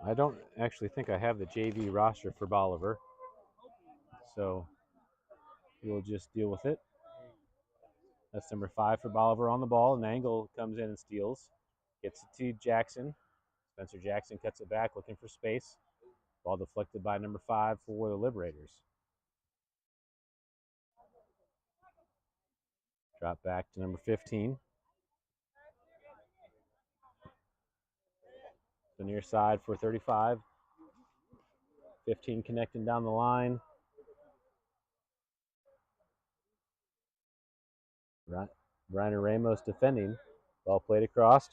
I don't actually think I have the JV roster for Bolivar, so we'll just deal with it. That's number 5 for Bolivar on the ball. Nangle comes in and steals. Gets it to Jackson. Spencer Jackson cuts it back, looking for space. Ball deflected by number 5 for the Liberators. Drop back to number 15. The near side for 35. 15 connecting down the line. Reiner Ramos defending. Ball played across.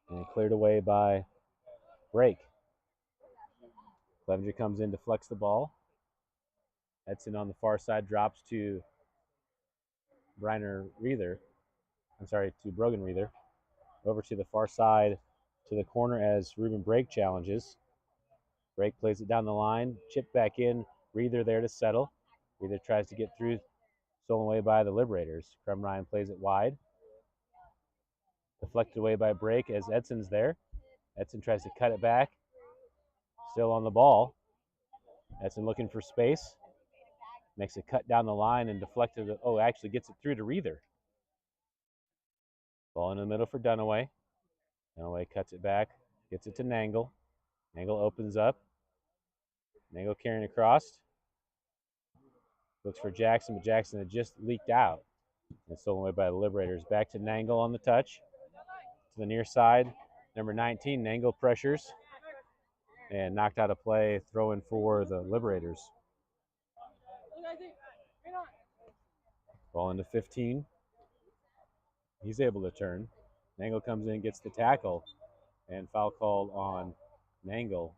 And cleared away by Brake. Clevenger comes in, deflects the ball. Edson on the far side drops to to Brogan Reether. Over to the far side to the corner as Ruben Brake challenges. Brake plays it down the line, chip back in, Reether there to settle. Reether tries to get through, stolen away by the Liberators. Crum Ryan plays it wide. Deflected away by Brake as Edson's there. Edson tries to cut it back. Still on the ball. Edson looking for space. Makes a cut down the line and deflected. Actually gets it through to Reether. Ball in the middle for Dunaway. Dunaway cuts it back. Gets it to Nangle. Nangle opens up. Nangle carrying across. Looks for Jackson, but Jackson had just leaked out. And stolen away by the Liberators. Back to Nangle on the touch. To the near side. Number 19, Nangle pressures. And knocked out of play, throwing for the Liberators. Ball into 15. He's able to turn. Nangle comes in, gets the tackle, and foul called on Nangle.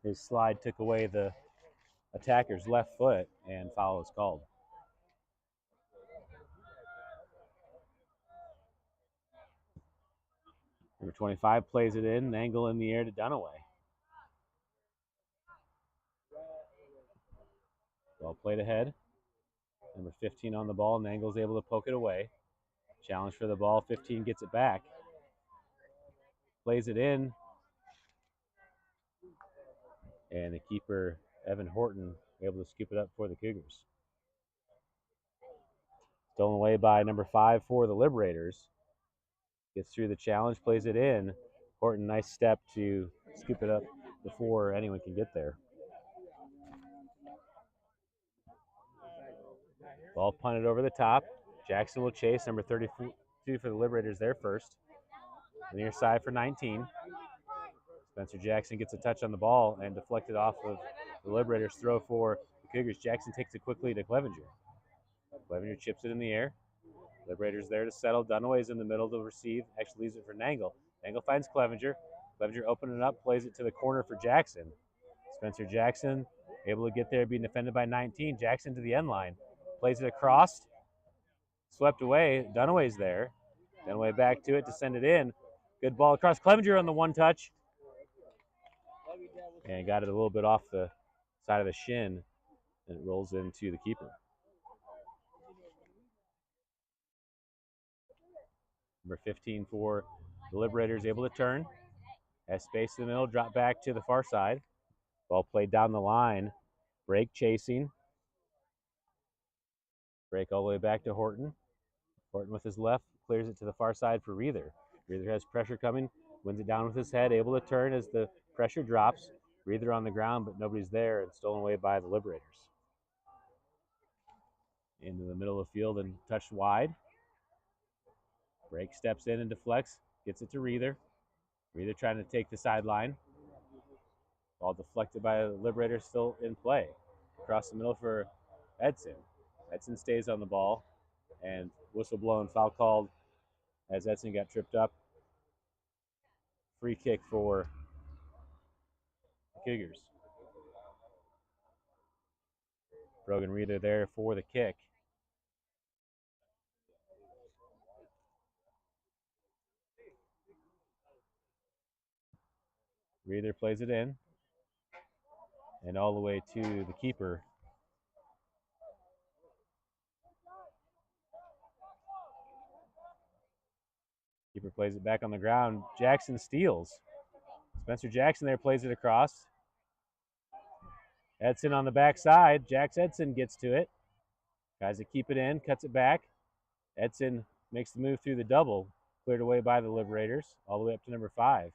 His slide took away the attacker's left foot, and foul is called. Number 25 plays it in. Nangle in the air to Dunaway. Ball played ahead. Number 15 on the ball. Nangle's able to poke it away. Challenge for the ball. 15 gets it back. Plays it in. And the keeper, Evan Horton, able to scoop it up for the Cougars. Stolen away by number 5 for the Liberators. Gets through the challenge, plays it in. Horton, nice step to scoop it up before anyone can get there. Ball punted over the top. Jackson will chase. Number 32 for the Liberators there first. The near side for 19. Spencer Jackson gets a touch on the ball and deflected off of the Liberators' throw for the Cougars. Jackson takes it quickly to Clevenger. Clevenger chips it in the air. Liberators there to settle. Dunaway's in the middle to receive. Actually leaves it for Nangle. Nangle finds Clevenger. Clevenger opening up, plays it to the corner for Jackson. Spencer Jackson able to get there, being defended by 19. Jackson to the end line. Plays it across. Swept away. Dunaway's there. Dunaway back to it to send it in. Good ball across. Clevenger on the one touch. And got it a little bit off the side of the shin. And it rolls into the keeper. Number 15 for the Liberators able to turn. Has space in the middle, drop back to the far side. Ball played down the line. Brake chasing. Brake all the way back to Horton. Horton with his left clears it to the far side for Reether. Reether has pressure coming, wins it down with his head, able to turn as the pressure drops. Reether on the ground, but nobody's there, and stolen away by the Liberators. Into the middle of the field and touched wide. Brake steps in and deflects, gets it to Reether. Reether trying to take the sideline. Ball deflected by the Liberators, still in play. Across the middle for Edson. Edson stays on the ball, and whistle blown, foul called as Edson got tripped up. Free kick for the Cougars. Brogan Reether there for the kick. Reether plays it in. And all the way to the keeper. Keeper plays it back on the ground. Jackson steals. Spencer Jackson there plays it across. Edson on the backside. Jax Edson gets to it. Tries to keep it in, cuts it back. Edson makes the move through the double. Cleared away by the Liberators, all the way up to number 5.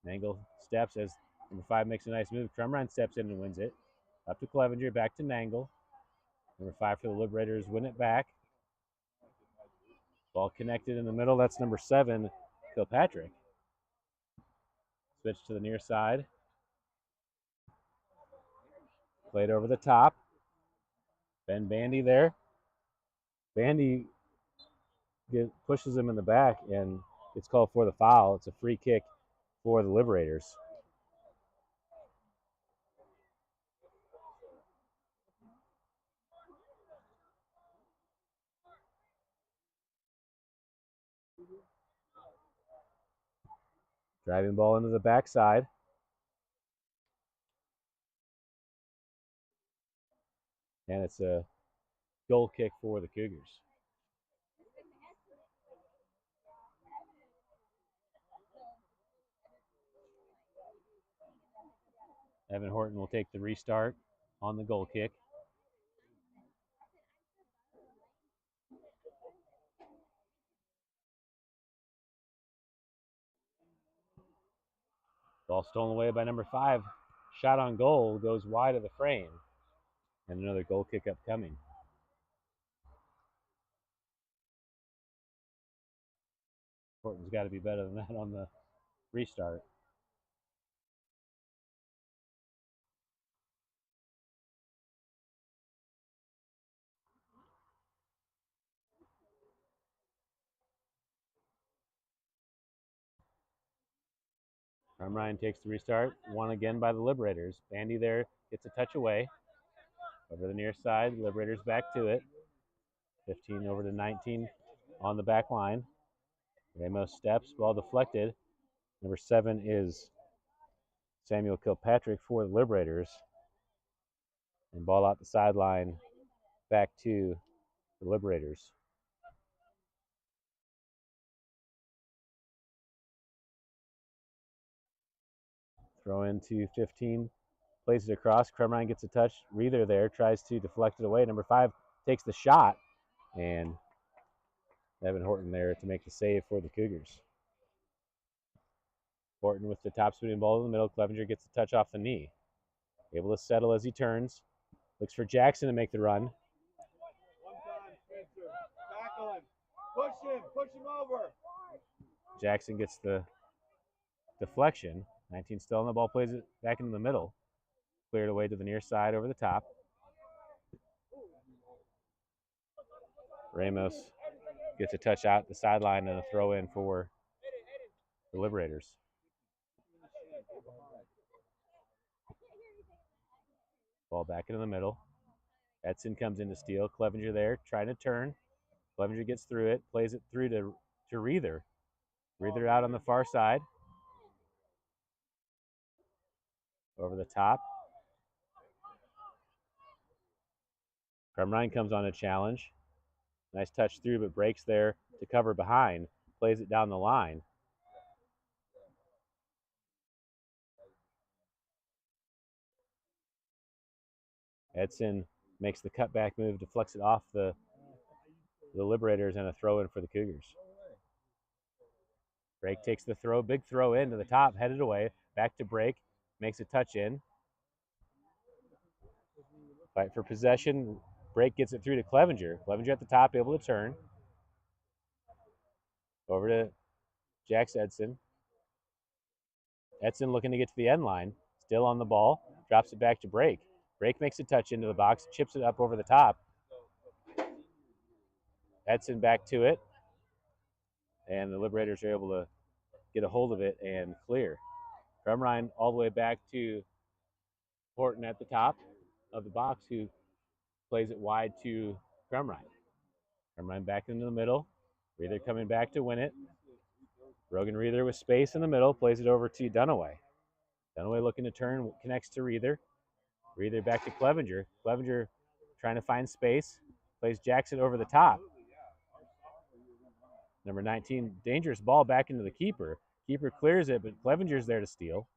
Nangle steps as number 5 makes a nice move. Crumrine steps in and wins it. Up to Clevenger, back to Nangle. Number 5 for the Liberators win it back. Ball connected in the middle. That's number 7, Kilpatrick. Switch to the near side. Played over the top. Ben Bandy there. Bandy pushes him in the back, and it's called for the foul. It's a free kick for the Liberators. Driving ball into the backside. And it's a goal kick for the Cougars. Evan Horton will take the restart on the goal kick. Ball stolen away by number 5. Shot on goal goes wide of the frame. And another goal kick upcoming. Horton's got to be better than that on the restart. Ryan takes the restart. Won again by the Liberators. Bandy there gets a touch away. Over the near side. Liberators back to it. 15 over to 19 on the back line. Ramos steps. Ball deflected. Number 7 is Samuel Kilpatrick for the Liberators. And ball out the sideline back to the Liberators. Throw into 15. Plays it across. Crumrine gets a touch. Reether there tries to deflect it away. Number 5 takes the shot. And Evan Horton there to make the save for the Cougars. Horton with the top spinning ball in the middle. Clevenger gets a touch off the knee. Able to settle as he turns. Looks for Jackson to make the run. One time, Spencer. Tackle him. Push him over. Jackson gets the deflection. 19 still on the ball, plays it back into the middle. Cleared away to the near side over the top. Ramos gets a touch out the sideline and a throw in for the Liberators. Ball back into the middle. Edson comes in to steal. Clevenger there trying to turn. Clevenger gets through it, plays it through to Reether. Reether out on the far side. Over the top. Crumrine comes on a challenge. Nice touch through, but breaks there to cover behind. Plays it down the line. Edson makes the cutback move, deflects it off the Liberators, and a throw in for the Cougars. Brake takes the throw, big throw in to the top, headed away. Back to Brake, makes a touch in. Fight for possession. Brake gets it through to Clevenger. Clevenger at the top, able to turn. Over to Jax Edson. Edson looking to get to the end line. Still on the ball. Drops it back to Brake. Brake makes a touch into the box. Chips it up over the top. Edson back to it. And the Liberators are able to get a hold of it and clear. Crumrine all the way back to Horton at the top of the box, who plays it wide to Crumrine. Crumrine back into the middle. Reether coming back to win it. Rogan Reether with space in the middle, plays it over to Dunaway. Dunaway looking to turn, connects to Reether. Reether back to Clevenger. Clevenger trying to find space. Plays Jackson over the top. Number 19, dangerous ball back into the keeper. Keeper clears it, but Clevenger's there to steal.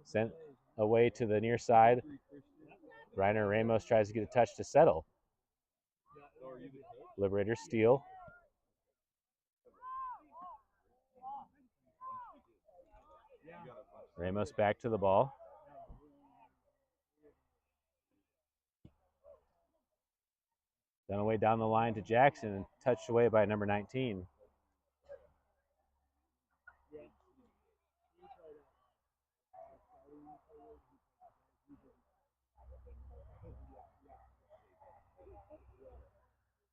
Sent away to the near side. Reiner Ramos tries to get a touch to settle. Liberators steal. Ramos back to the ball. Dunaway down the line to Jackson and touched away by number 19.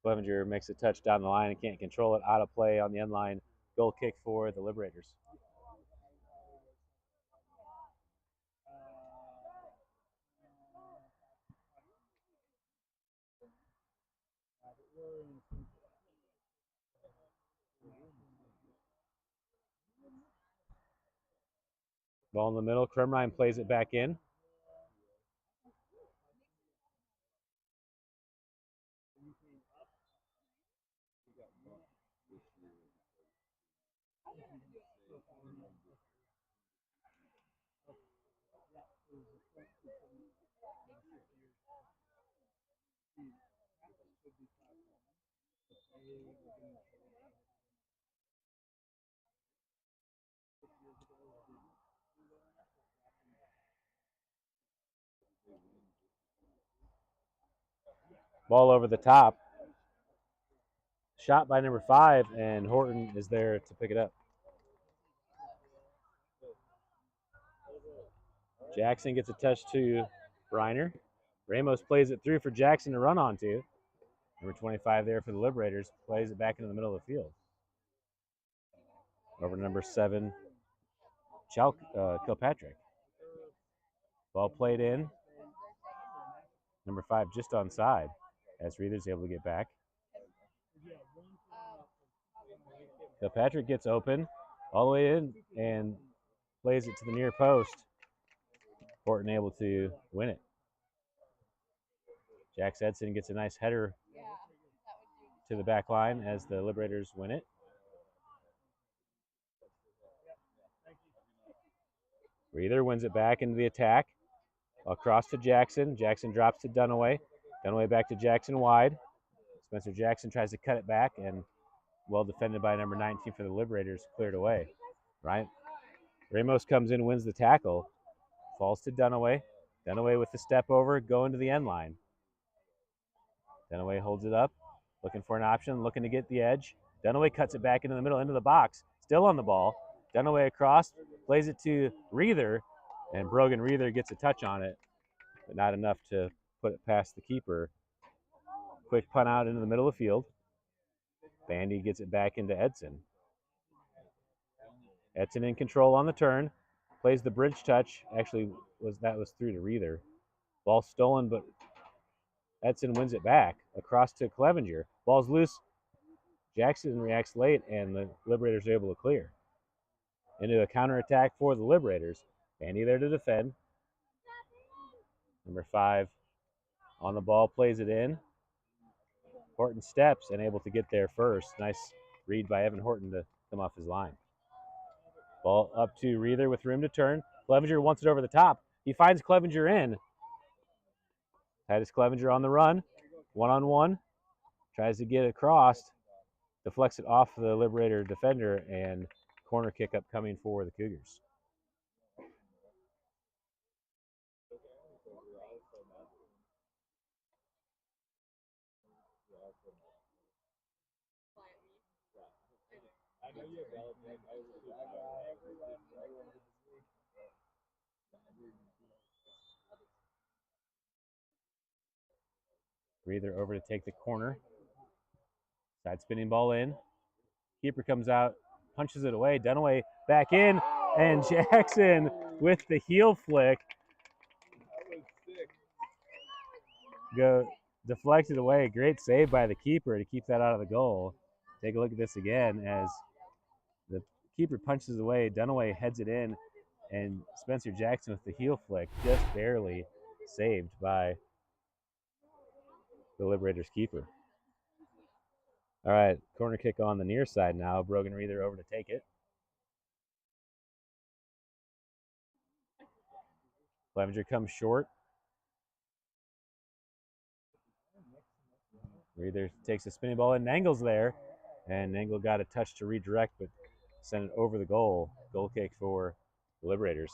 Clevenger makes a touch down the line and can't control it. Out of play on the end line. Goal kick for the Liberators. Ball in the middle. Krumrein plays it back in. Ball over the top. Shot by number 5, and Horton is there to pick it up. Jackson gets a touch to Reiner. Ramos plays it through for Jackson to run onto. Number 25 there for the Liberators. Plays it back into the middle of the field. Over to number 7, Kilpatrick. Ball played in. Number 5 just onside as Reether's able to get back. Kilpatrick gets open all the way in and plays it to the near post. Horton able to win it. Jax Edson gets a nice header to the back line as the Liberators win it. Reether wins it back into the attack. Across to Jackson. Jackson drops to Dunaway. Dunaway back to Jackson wide. Spencer Jackson tries to cut it back, and well defended by number 19 for the Liberators, cleared away. Right? Ramos comes in, wins the tackle. Falls to Dunaway. Dunaway with the step over, going to the end line. Dunaway holds it up, looking for an option, looking to get the edge. Dunaway cuts it back into the middle, into the box, still on the ball. Dunaway across, plays it to Reether, and Brogan Reether gets a touch on it, but not enough to put it past the keeper. Quick punt out into the middle of the field. Bandy gets it back into Edson. Edson in control on the turn, plays the bridge touch. Actually, that was through to Reether. Ball stolen, but Edson wins it back across to Clevenger. Ball's loose. Jackson reacts late, and the Liberators are able to clear. Into a counterattack for the Liberators. Bandy there to defend. Number 5 on the ball, plays it in. Horton steps and able to get there first. Nice read by Evan Horton to come off his line. Ball up to Reether with room to turn. Clevenger wants it over the top. He finds Clevenger in. Titus Clevenger on the run. One-on-one. Tries to get across. Deflects it off the Liberator defender, and corner kick upcoming for the Cougars. Reether over to take the corner. Side spinning ball in. Keeper comes out, punches it away. Dunaway back in, and Jackson with the heel flick. Go deflected away. Great save by the keeper to keep that out of the goal. Take a look at this again as the keeper punches away. Dunaway heads it in. And Spencer Jackson with the heel flick, just barely saved by the Liberators keeper. All right, corner kick on the near side now. Brogan Reether over to take it. Clevenger comes short. Reether takes a spinning ball, and Nangle's there. And Nangle got a touch to redirect, but sent it over the goal. Goal kick for the Liberators.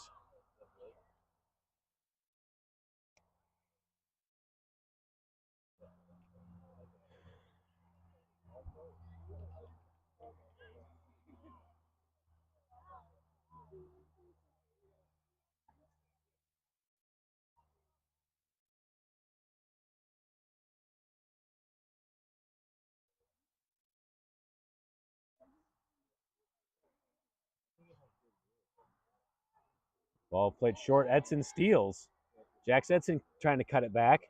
Ball played short. Edson steals. Jax Edson trying to cut it back.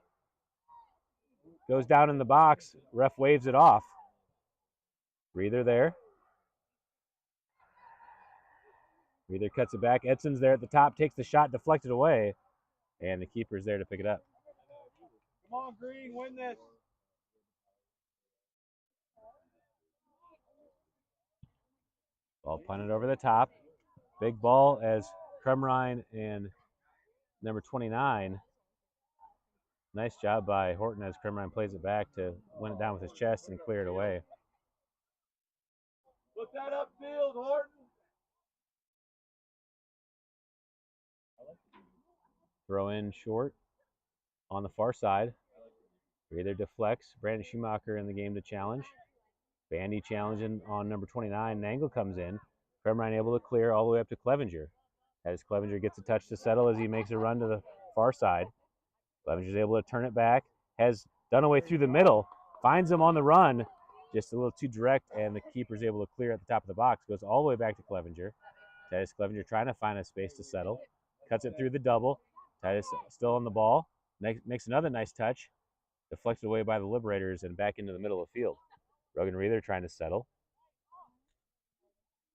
Goes down in the box. Ref waves it off. Reether there. Reether cuts it back. Edson's there at the top, takes the shot, deflected away, and the keeper's there to pick it up. Come on, Green, win this. Ball punted over the top. Big ball as Krumrine and number 29. Nice job by Horton as Krumrine plays it back to win it down with his chest and clear it away. Put that upfield, Horton. Throw in short on the far side. Reether deflects. Brandon Schumacher in the game to challenge. Bandy challenging on number 29. Nangle comes in. Krumrine able to clear all the way up to Clevenger. As Clevenger gets a touch to settle as he makes a run to the far side. Clevenger's able to turn it back. Has Dunaway through the middle. Finds him on the run. Just a little too direct, and the keeper's able to clear at the top of the box. Goes all the way back to Clevenger. Titus Clevenger trying to find a space to settle. Cuts it through the double. Titus still on the ball. Makes another nice touch. Deflected away by the Liberators and back into the middle of the field. Brogan Reether trying to settle.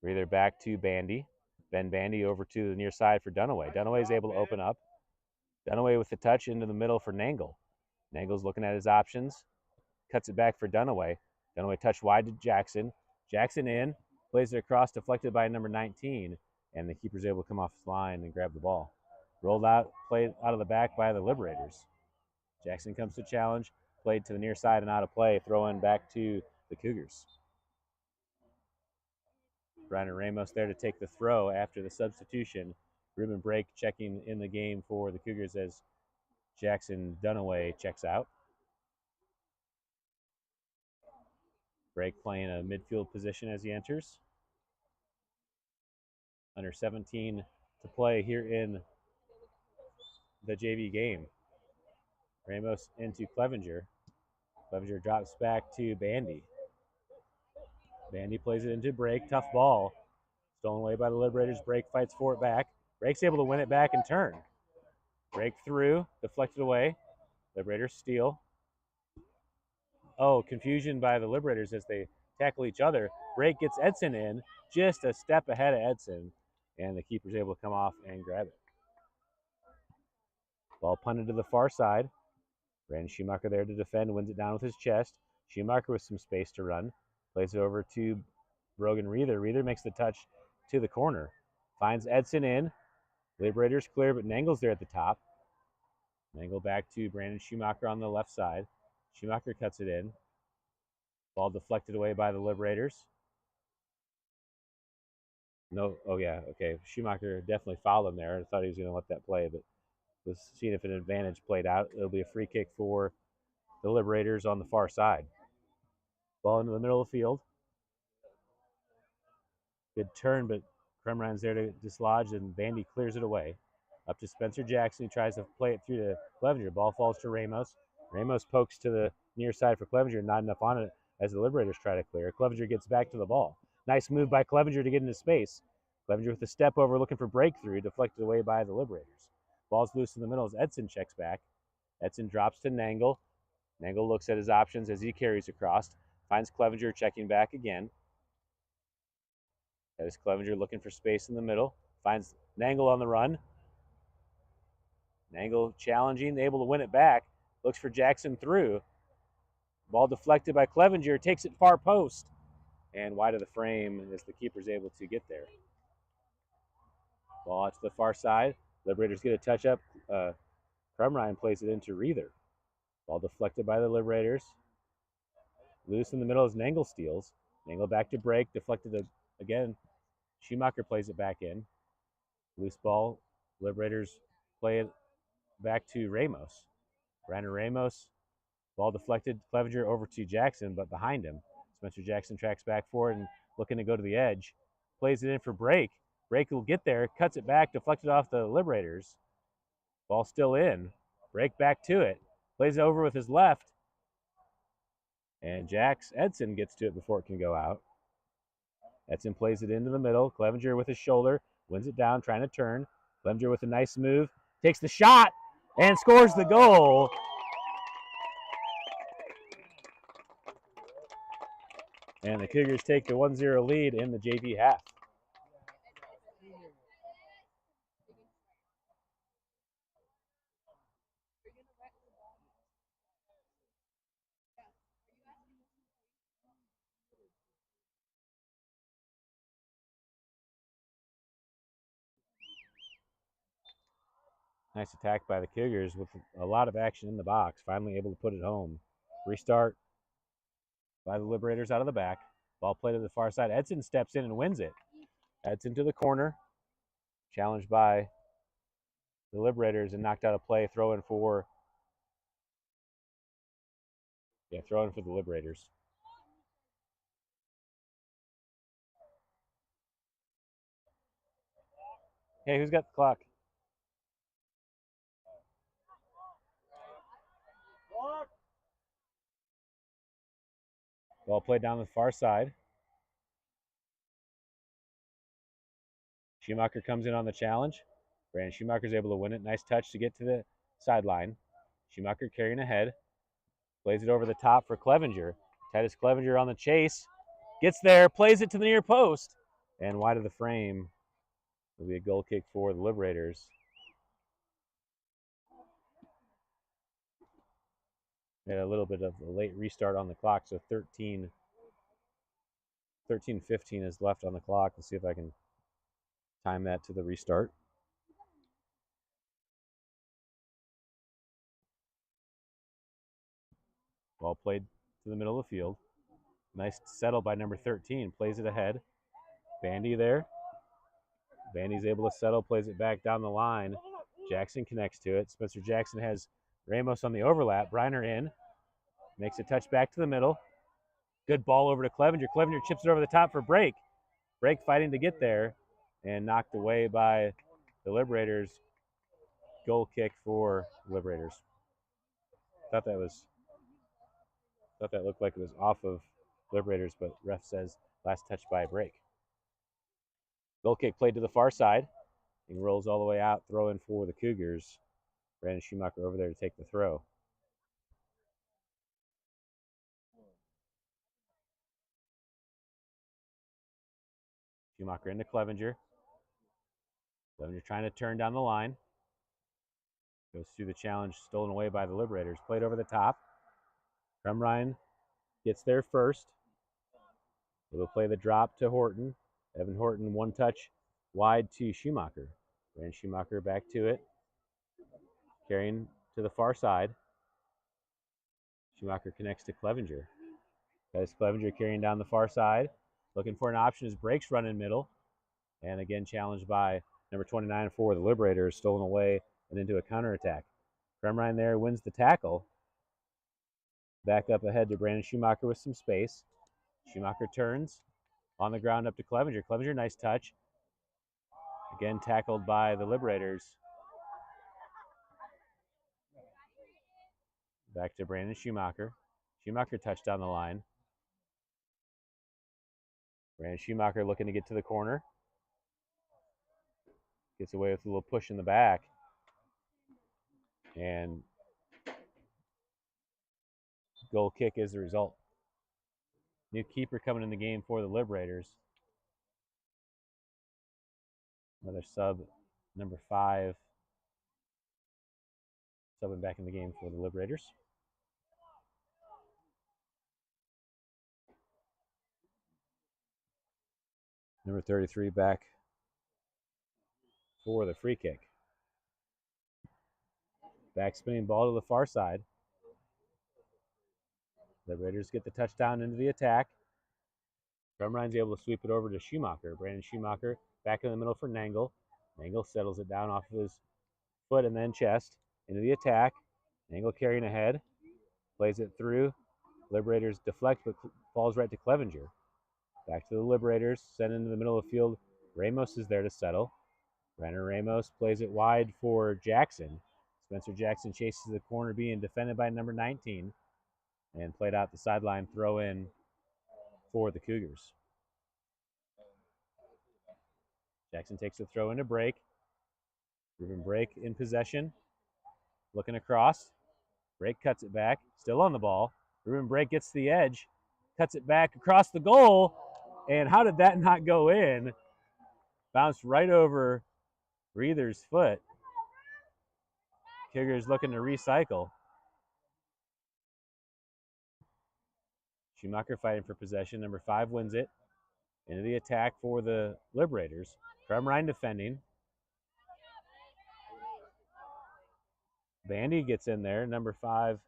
Reether back to Bandy. Ben Bandy over to the near side for Dunaway. Dunaway is able to open up. Dunaway with the touch into the middle for Nangle. Nangle's looking at his options. Cuts it back for Dunaway. Dunaway touch wide to Jackson. Jackson in. Plays it across, deflected by number 19. And the keeper's able to come off his line and grab the ball. Rolled out, played out of the back by the Liberators. Jackson comes to challenge. Played to the near side and out of play. Throw in back to the Cougars. Brian Ramos there to take the throw after the substitution. Ruben Brake checking in the game for the Cougars as Jackson Dunaway checks out. Brake playing a midfield position as he enters. Under 17 to play here in the JV game. Ramos into Clevenger. Clevenger drops back to Bandy. Bandy plays it into Brake. Tough ball. Stolen away by the Liberators. Brake fights for it back. Brake's able to win it back and turn. Brake through. Deflected away. Liberators steal. Oh, confusion by the Liberators as they tackle each other. Brake gets Edson in. Just a step ahead of Edson. And the keeper's able to come off and grab it. Ball punted to the far side. Brandon Schumacher there to defend. Wins it down with his chest. Schumacher with some space to run. Plays it over to Brogan Reether. Reether makes the touch to the corner. Finds Edson in. Liberators clear, but Nangle's there at the top. Nangle back to Brandon Schumacher on the left side. Schumacher cuts it in. Ball deflected away by the Liberators. No, oh yeah, okay. Schumacher definitely fouled him there. I thought he was going to let that play, but was seeing if an advantage played out. It'll be a free kick for the Liberators on the far side. Ball into the middle of the field. Good turn, but Krumrine's there to dislodge, and Bandy clears it away. Up to Spencer Jackson, who tries to play it through to Clevenger. Ball falls to Ramos. Ramos pokes to the near side for Clevenger, not enough on it as the Liberators try to clear. Clevenger gets back to the ball. Nice move by Clevenger to get into space. Clevenger with a step over looking for breakthrough, deflected away by the Liberators. Ball's loose in the middle as Edson checks back. Edson drops to Nangle. Nangle looks at his options as he carries across. Finds Clevenger checking back again. That is Clevenger looking for space in the middle. Finds Nangle on the run. Nangle challenging, able to win it back. Looks for Jackson through. Ball deflected by Clevenger, takes it far post. And wide of the frame as the keeper's able to get there. Ball out to the far side. Liberators get a touch up. Crumrine plays it into Reether. Ball deflected by the Liberators. Loose in the middle as Nangle steals. Nangle back to break, deflected again. Schumacher plays it back in. Loose ball. Liberators play it back to Ramos. Brandon Ramos. Ball deflected. Clevenger over to Jackson, but behind him. Spencer Jackson tracks back for it and looking to go to the edge. Plays it in for Break. Break will get there. Cuts it back. Deflected off the Liberators. Ball still in. Break back to it. Plays it over with his left. And Edson gets to it before it can go out. Edson plays it into the middle. Clevenger with his shoulder. Wins it down, trying to turn. Clevenger with a nice move. Takes the shot and scores the goal. And the Cougars take the 1-0 lead in the JV half. Nice attack by the Cougars with a lot of action in the box. Finally able to put it home. Restart by the Liberators out of the back. Ball played to the far side. Edson steps in and wins it. Edson to the corner. Challenged by the Liberators and knocked out a play. Throw in for the Liberators. Hey, who's got the clock? Ball played down the far side. Schumacher comes in on the challenge. Brandon Schumacher's able to win it. Nice touch to get to the sideline. Schumacher carrying ahead. Plays it over the top for Clevenger. Titus Clevenger on the chase. Gets there, plays it to the near post. And wide of the frame. Will be a goal kick for the Liberators. Had a little bit of a late restart on the clock, so 13:15 is left on the clock. Let's see if I can time that to the restart. Ball played to the middle of the field. Nice settle by number 13. Plays it ahead. Bandy there. Bandy's able to settle, plays it back down the line. Jackson connects to it. Spencer Jackson has Ramos on the overlap. Briner in. Makes a touch back to the middle. Good ball over to Clevenger. Clevenger chips it over the top for Break. Break fighting to get there and knocked away by the Liberators. Goal kick for Liberators. Thought that looked like it was off of Liberators, but ref says last touch by Break. Goal kick played to the far side. He rolls all the way out, throw in for the Cougars. Brandon Schumacher over there to take the throw. Schumacher into Clevenger. Clevenger trying to turn down the line. Goes through the challenge, stolen away by the Liberators. Played over the top. Crumrine gets there first. He'll play the drop to Horton. Evan Horton, one touch wide to Schumacher. Brandon Schumacher back to it. Carrying to the far side. Schumacher connects to Clevenger. That is Clevenger carrying down the far side. Looking for an option as Breaks run in middle. And again challenged by number 29 for the Liberators. Stolen away and into a counterattack. Crumrine there wins the tackle. Back up ahead to Brandon Schumacher with some space. Schumacher turns on the ground up to Clevenger. Clevenger, nice touch. Again tackled by the Liberators. Back to Brandon Schumacher. Schumacher touched down the line. Brandon Schumacher looking to get to the corner. Gets away with a little push in the back. And goal kick is the result. New keeper coming in the game for the Liberators. Another sub Number 5 subbing back in the game for the Liberators. Number 33 back for the free kick. Back spinning ball to the far side. Liberators get the touchdown into the attack. Drumrine's able to sweep it over to Schumacher. Brandon Schumacher back in the middle for Nangle. Nangle settles it down off of his foot and then chest into the attack. Nangle carrying ahead. Plays it through. Liberators deflect, but falls right to Clevenger. Back to the Liberators. Sent into the middle of the field. Ramos is there to settle. Renner Ramos plays it wide for Jackson. Spencer Jackson chases the corner being defended by number 19 and played out the sideline throw in for the Cougars. Jackson takes the throw into break. Ruben Break in possession. Looking across. Break cuts it back. Still on the ball. Ruben Break gets to the edge. Cuts it back across the goal. And how did that not go in? Bounced right over Reether's foot. Cougars looking to recycle. Schumacher fighting for possession. Number 5 wins it. Into the attack for the Liberators. Drumrine defending. Bandy gets in there. Number 5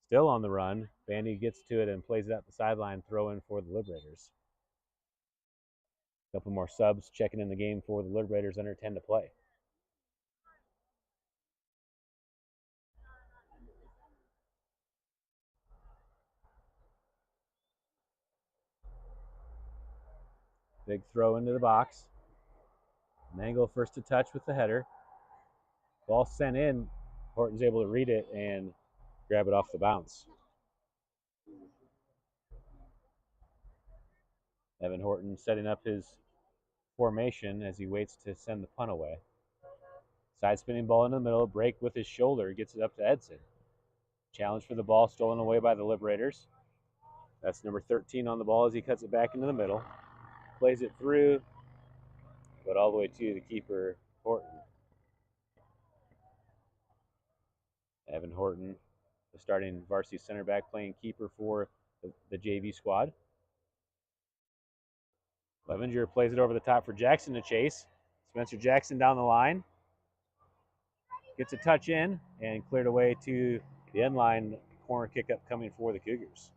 still on the run. Bandy gets to it and plays it out the sideline. Throw in for the Liberators. A couple more subs checking in the game for the Liberators. Under 10 to play. Big throw into the box. Nangle first to touch with the header. Ball sent in. Horton's able to read it and grab it off the bounce. Evan Horton setting up his formation as he waits to send the punt away. Side spinning ball in the middle. Break with his shoulder. Gets it up to Edson. Challenge for the ball stolen away by the Liberators. That's number 13 on the ball as he cuts it back into the middle. Plays it through, but all the way to the keeper, Horton. Evan Horton, the starting varsity center back, playing keeper for the JV squad. Clevenger plays it over the top for Jackson to chase. Spencer Jackson down the line. Gets a touch in and cleared away to the end line. Corner kick up coming for the Cougars.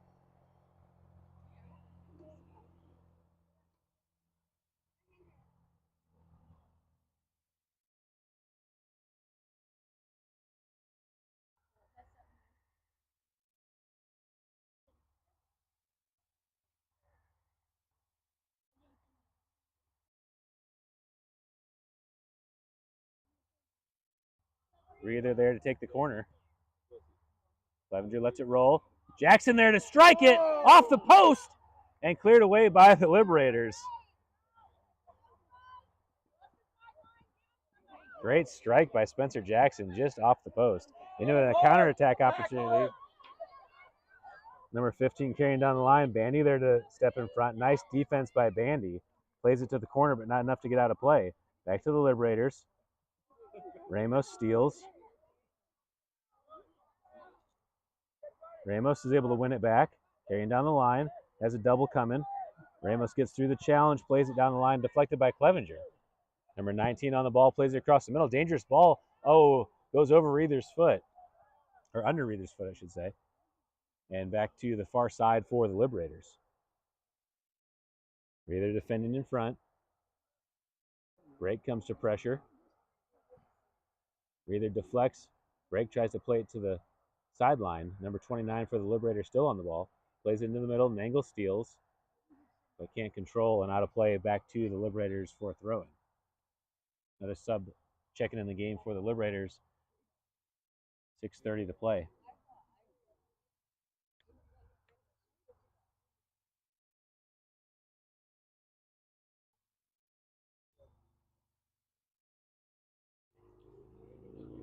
Reeder there to take the corner. Clevenger lets it roll. Jackson there to strike it off the post and cleared away by the Liberators. Great strike by Spencer Jackson just off the post. Into a counterattack opportunity. Number 15 carrying down the line. Bandy there to step in front. Nice defense by Bandy. Plays it to the corner, but not enough to get out of play. Back to the Liberators. Ramos steals. Ramos is able to win it back. Carrying down the line. Has a double coming. Ramos gets through the challenge. Plays it down the line. Deflected by Clevenger. Number 19 on the ball. Plays it across the middle. Dangerous ball. Oh, goes over Reether's foot. Or under Reether's foot, I should say. And back to the far side for the Liberators. Reether defending in front. Break comes to pressure. Reether deflects. Break tries to play it to the sideline. Number 29 for the Liberators still on the ball. Plays it into the middle. Nangle steals, but can't control and out of play back to the Liberators for a throw-in. Another sub checking in the game for the Liberators. 6:30 to play.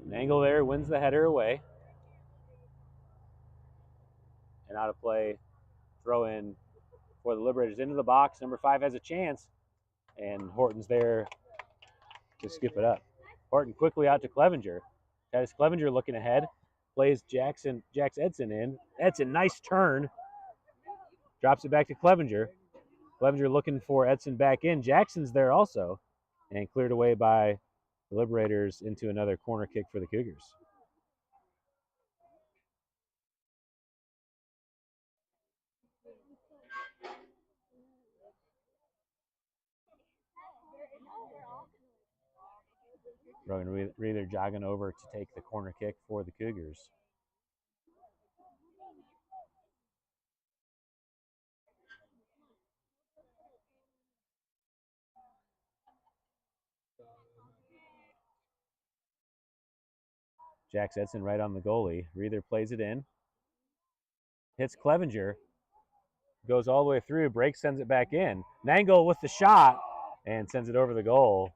Nangle there wins the header away. And out of play, throw in for the Liberators into the box. Number 5 has a chance, and Horton's there to skip it up. Horton quickly out to Clevenger. Titus Clevenger looking ahead. Plays Jax Edson in. Edson, nice turn. Drops it back to Clevenger. Clevenger looking for Edson back in. Jackson's there also. And cleared away by the Liberators into another corner kick for the Cougars. Rogan Reether jogging over to take the corner kick for the Cougars. Jax Edson right on the goalie. Reether plays it in. Hits Clevenger. Goes all the way through. Brake sends it back in. Nangle with the shot and sends it over the goal.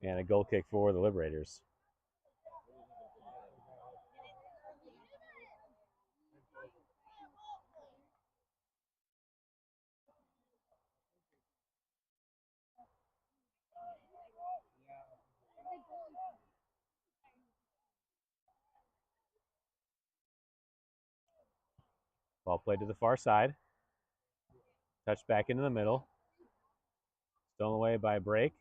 And a goal kick for the Liberators. Ball played to the far side. Touched back into the middle. Stolen away by Brake.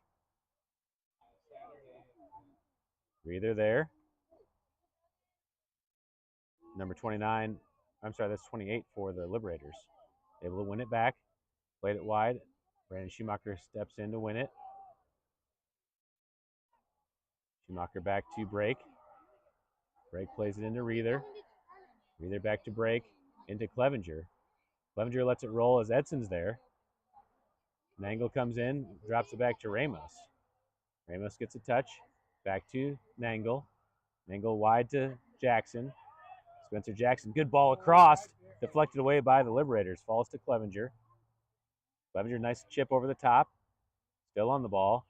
Reether there. Number 29. I'm sorry, that's 28 for the Liberators. Able to win it back. Played it wide. Brandon Schumacher steps in to win it. Schumacher back to Brake. Brake plays it into Reether. Reether back to Brake. Into Clevenger. Clevenger lets it roll as Edson's there. Nangle comes in, drops it back to Ramos. Ramos gets a touch. Back to Nangle. Nangle wide to Jackson. Spencer Jackson, good ball across. Deflected away by the Liberators. Falls to Clevenger. Clevenger, nice chip over the top. Still on the ball.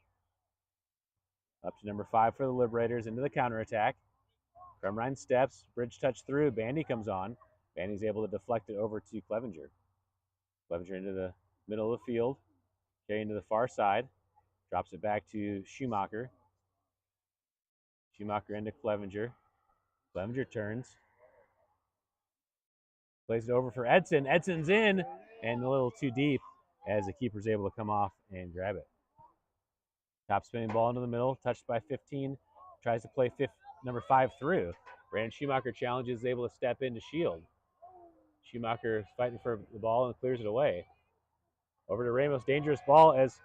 Up to number 5 for the Liberators into the counterattack. Crumrine steps, bridge touch through. Bandy comes on. Bandy's able to deflect it over to Clevenger. Clevenger into the middle of the field. Carrying to the far side. Drops it back to Schumacher. Schumacher into Clevenger. Clevenger turns. Plays it over for Edson. Edson's in and a little too deep as the keeper's able to come off and grab it. Top spinning ball into the middle, touched by 15. Tries to play number 5 through. Brandon Schumacher challenges, is able to step in to shield. Schumacher fighting for the ball and clears it away. Over to Ramos, dangerous ball as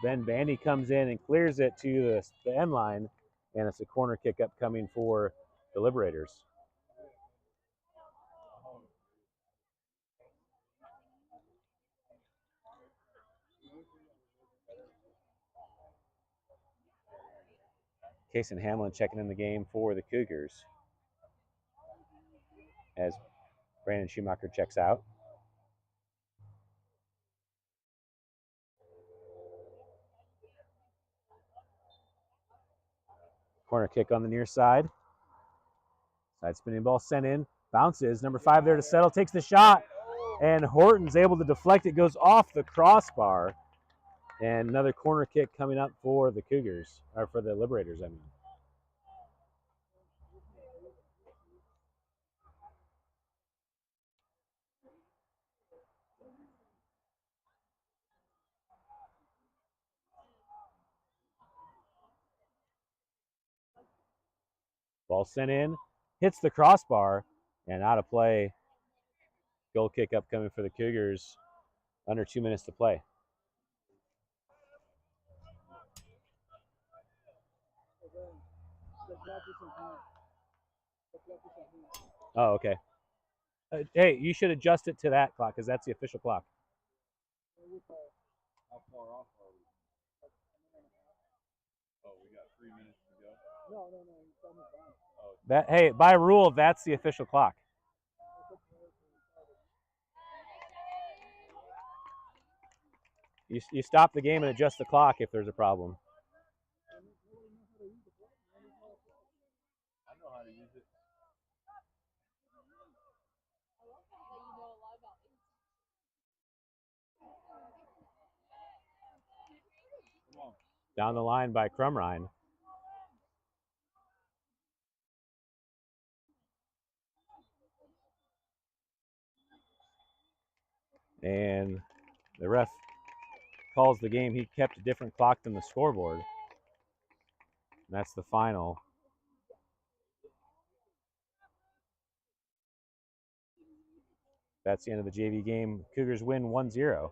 Ben Bandy comes in and clears it to the end line, and it's a corner kick upcoming for the Liberators. Kason Hamlin checking in the game for the Cougars as Brandon Schumacher checks out. Corner kick on the near side. Side spinning ball sent in. Bounces. Number 5 there to settle. Takes the shot. And Horton's able to deflect it. Goes off the crossbar. And another corner kick coming up for the Cougars. Or for the Liberators, I mean. Ball sent in. Hits the crossbar. And out of play. Goal kick upcoming for the Cougars. Under 2 minutes to play. Oh, okay. Hey, you should adjust it to that clock because that's the official clock. How far off are we? Oh, we got 3 minutes to go. No. You told me fine. Oh. That, hey, by rule, that's the official clock. You stop the game and adjust the clock if there's a problem. I know how to use it. Come on. down the line by Crumrine. And the ref calls the game. He kept a different clock than the scoreboard. And that's the final. That's the end of the JV game. Cougars win 1-0.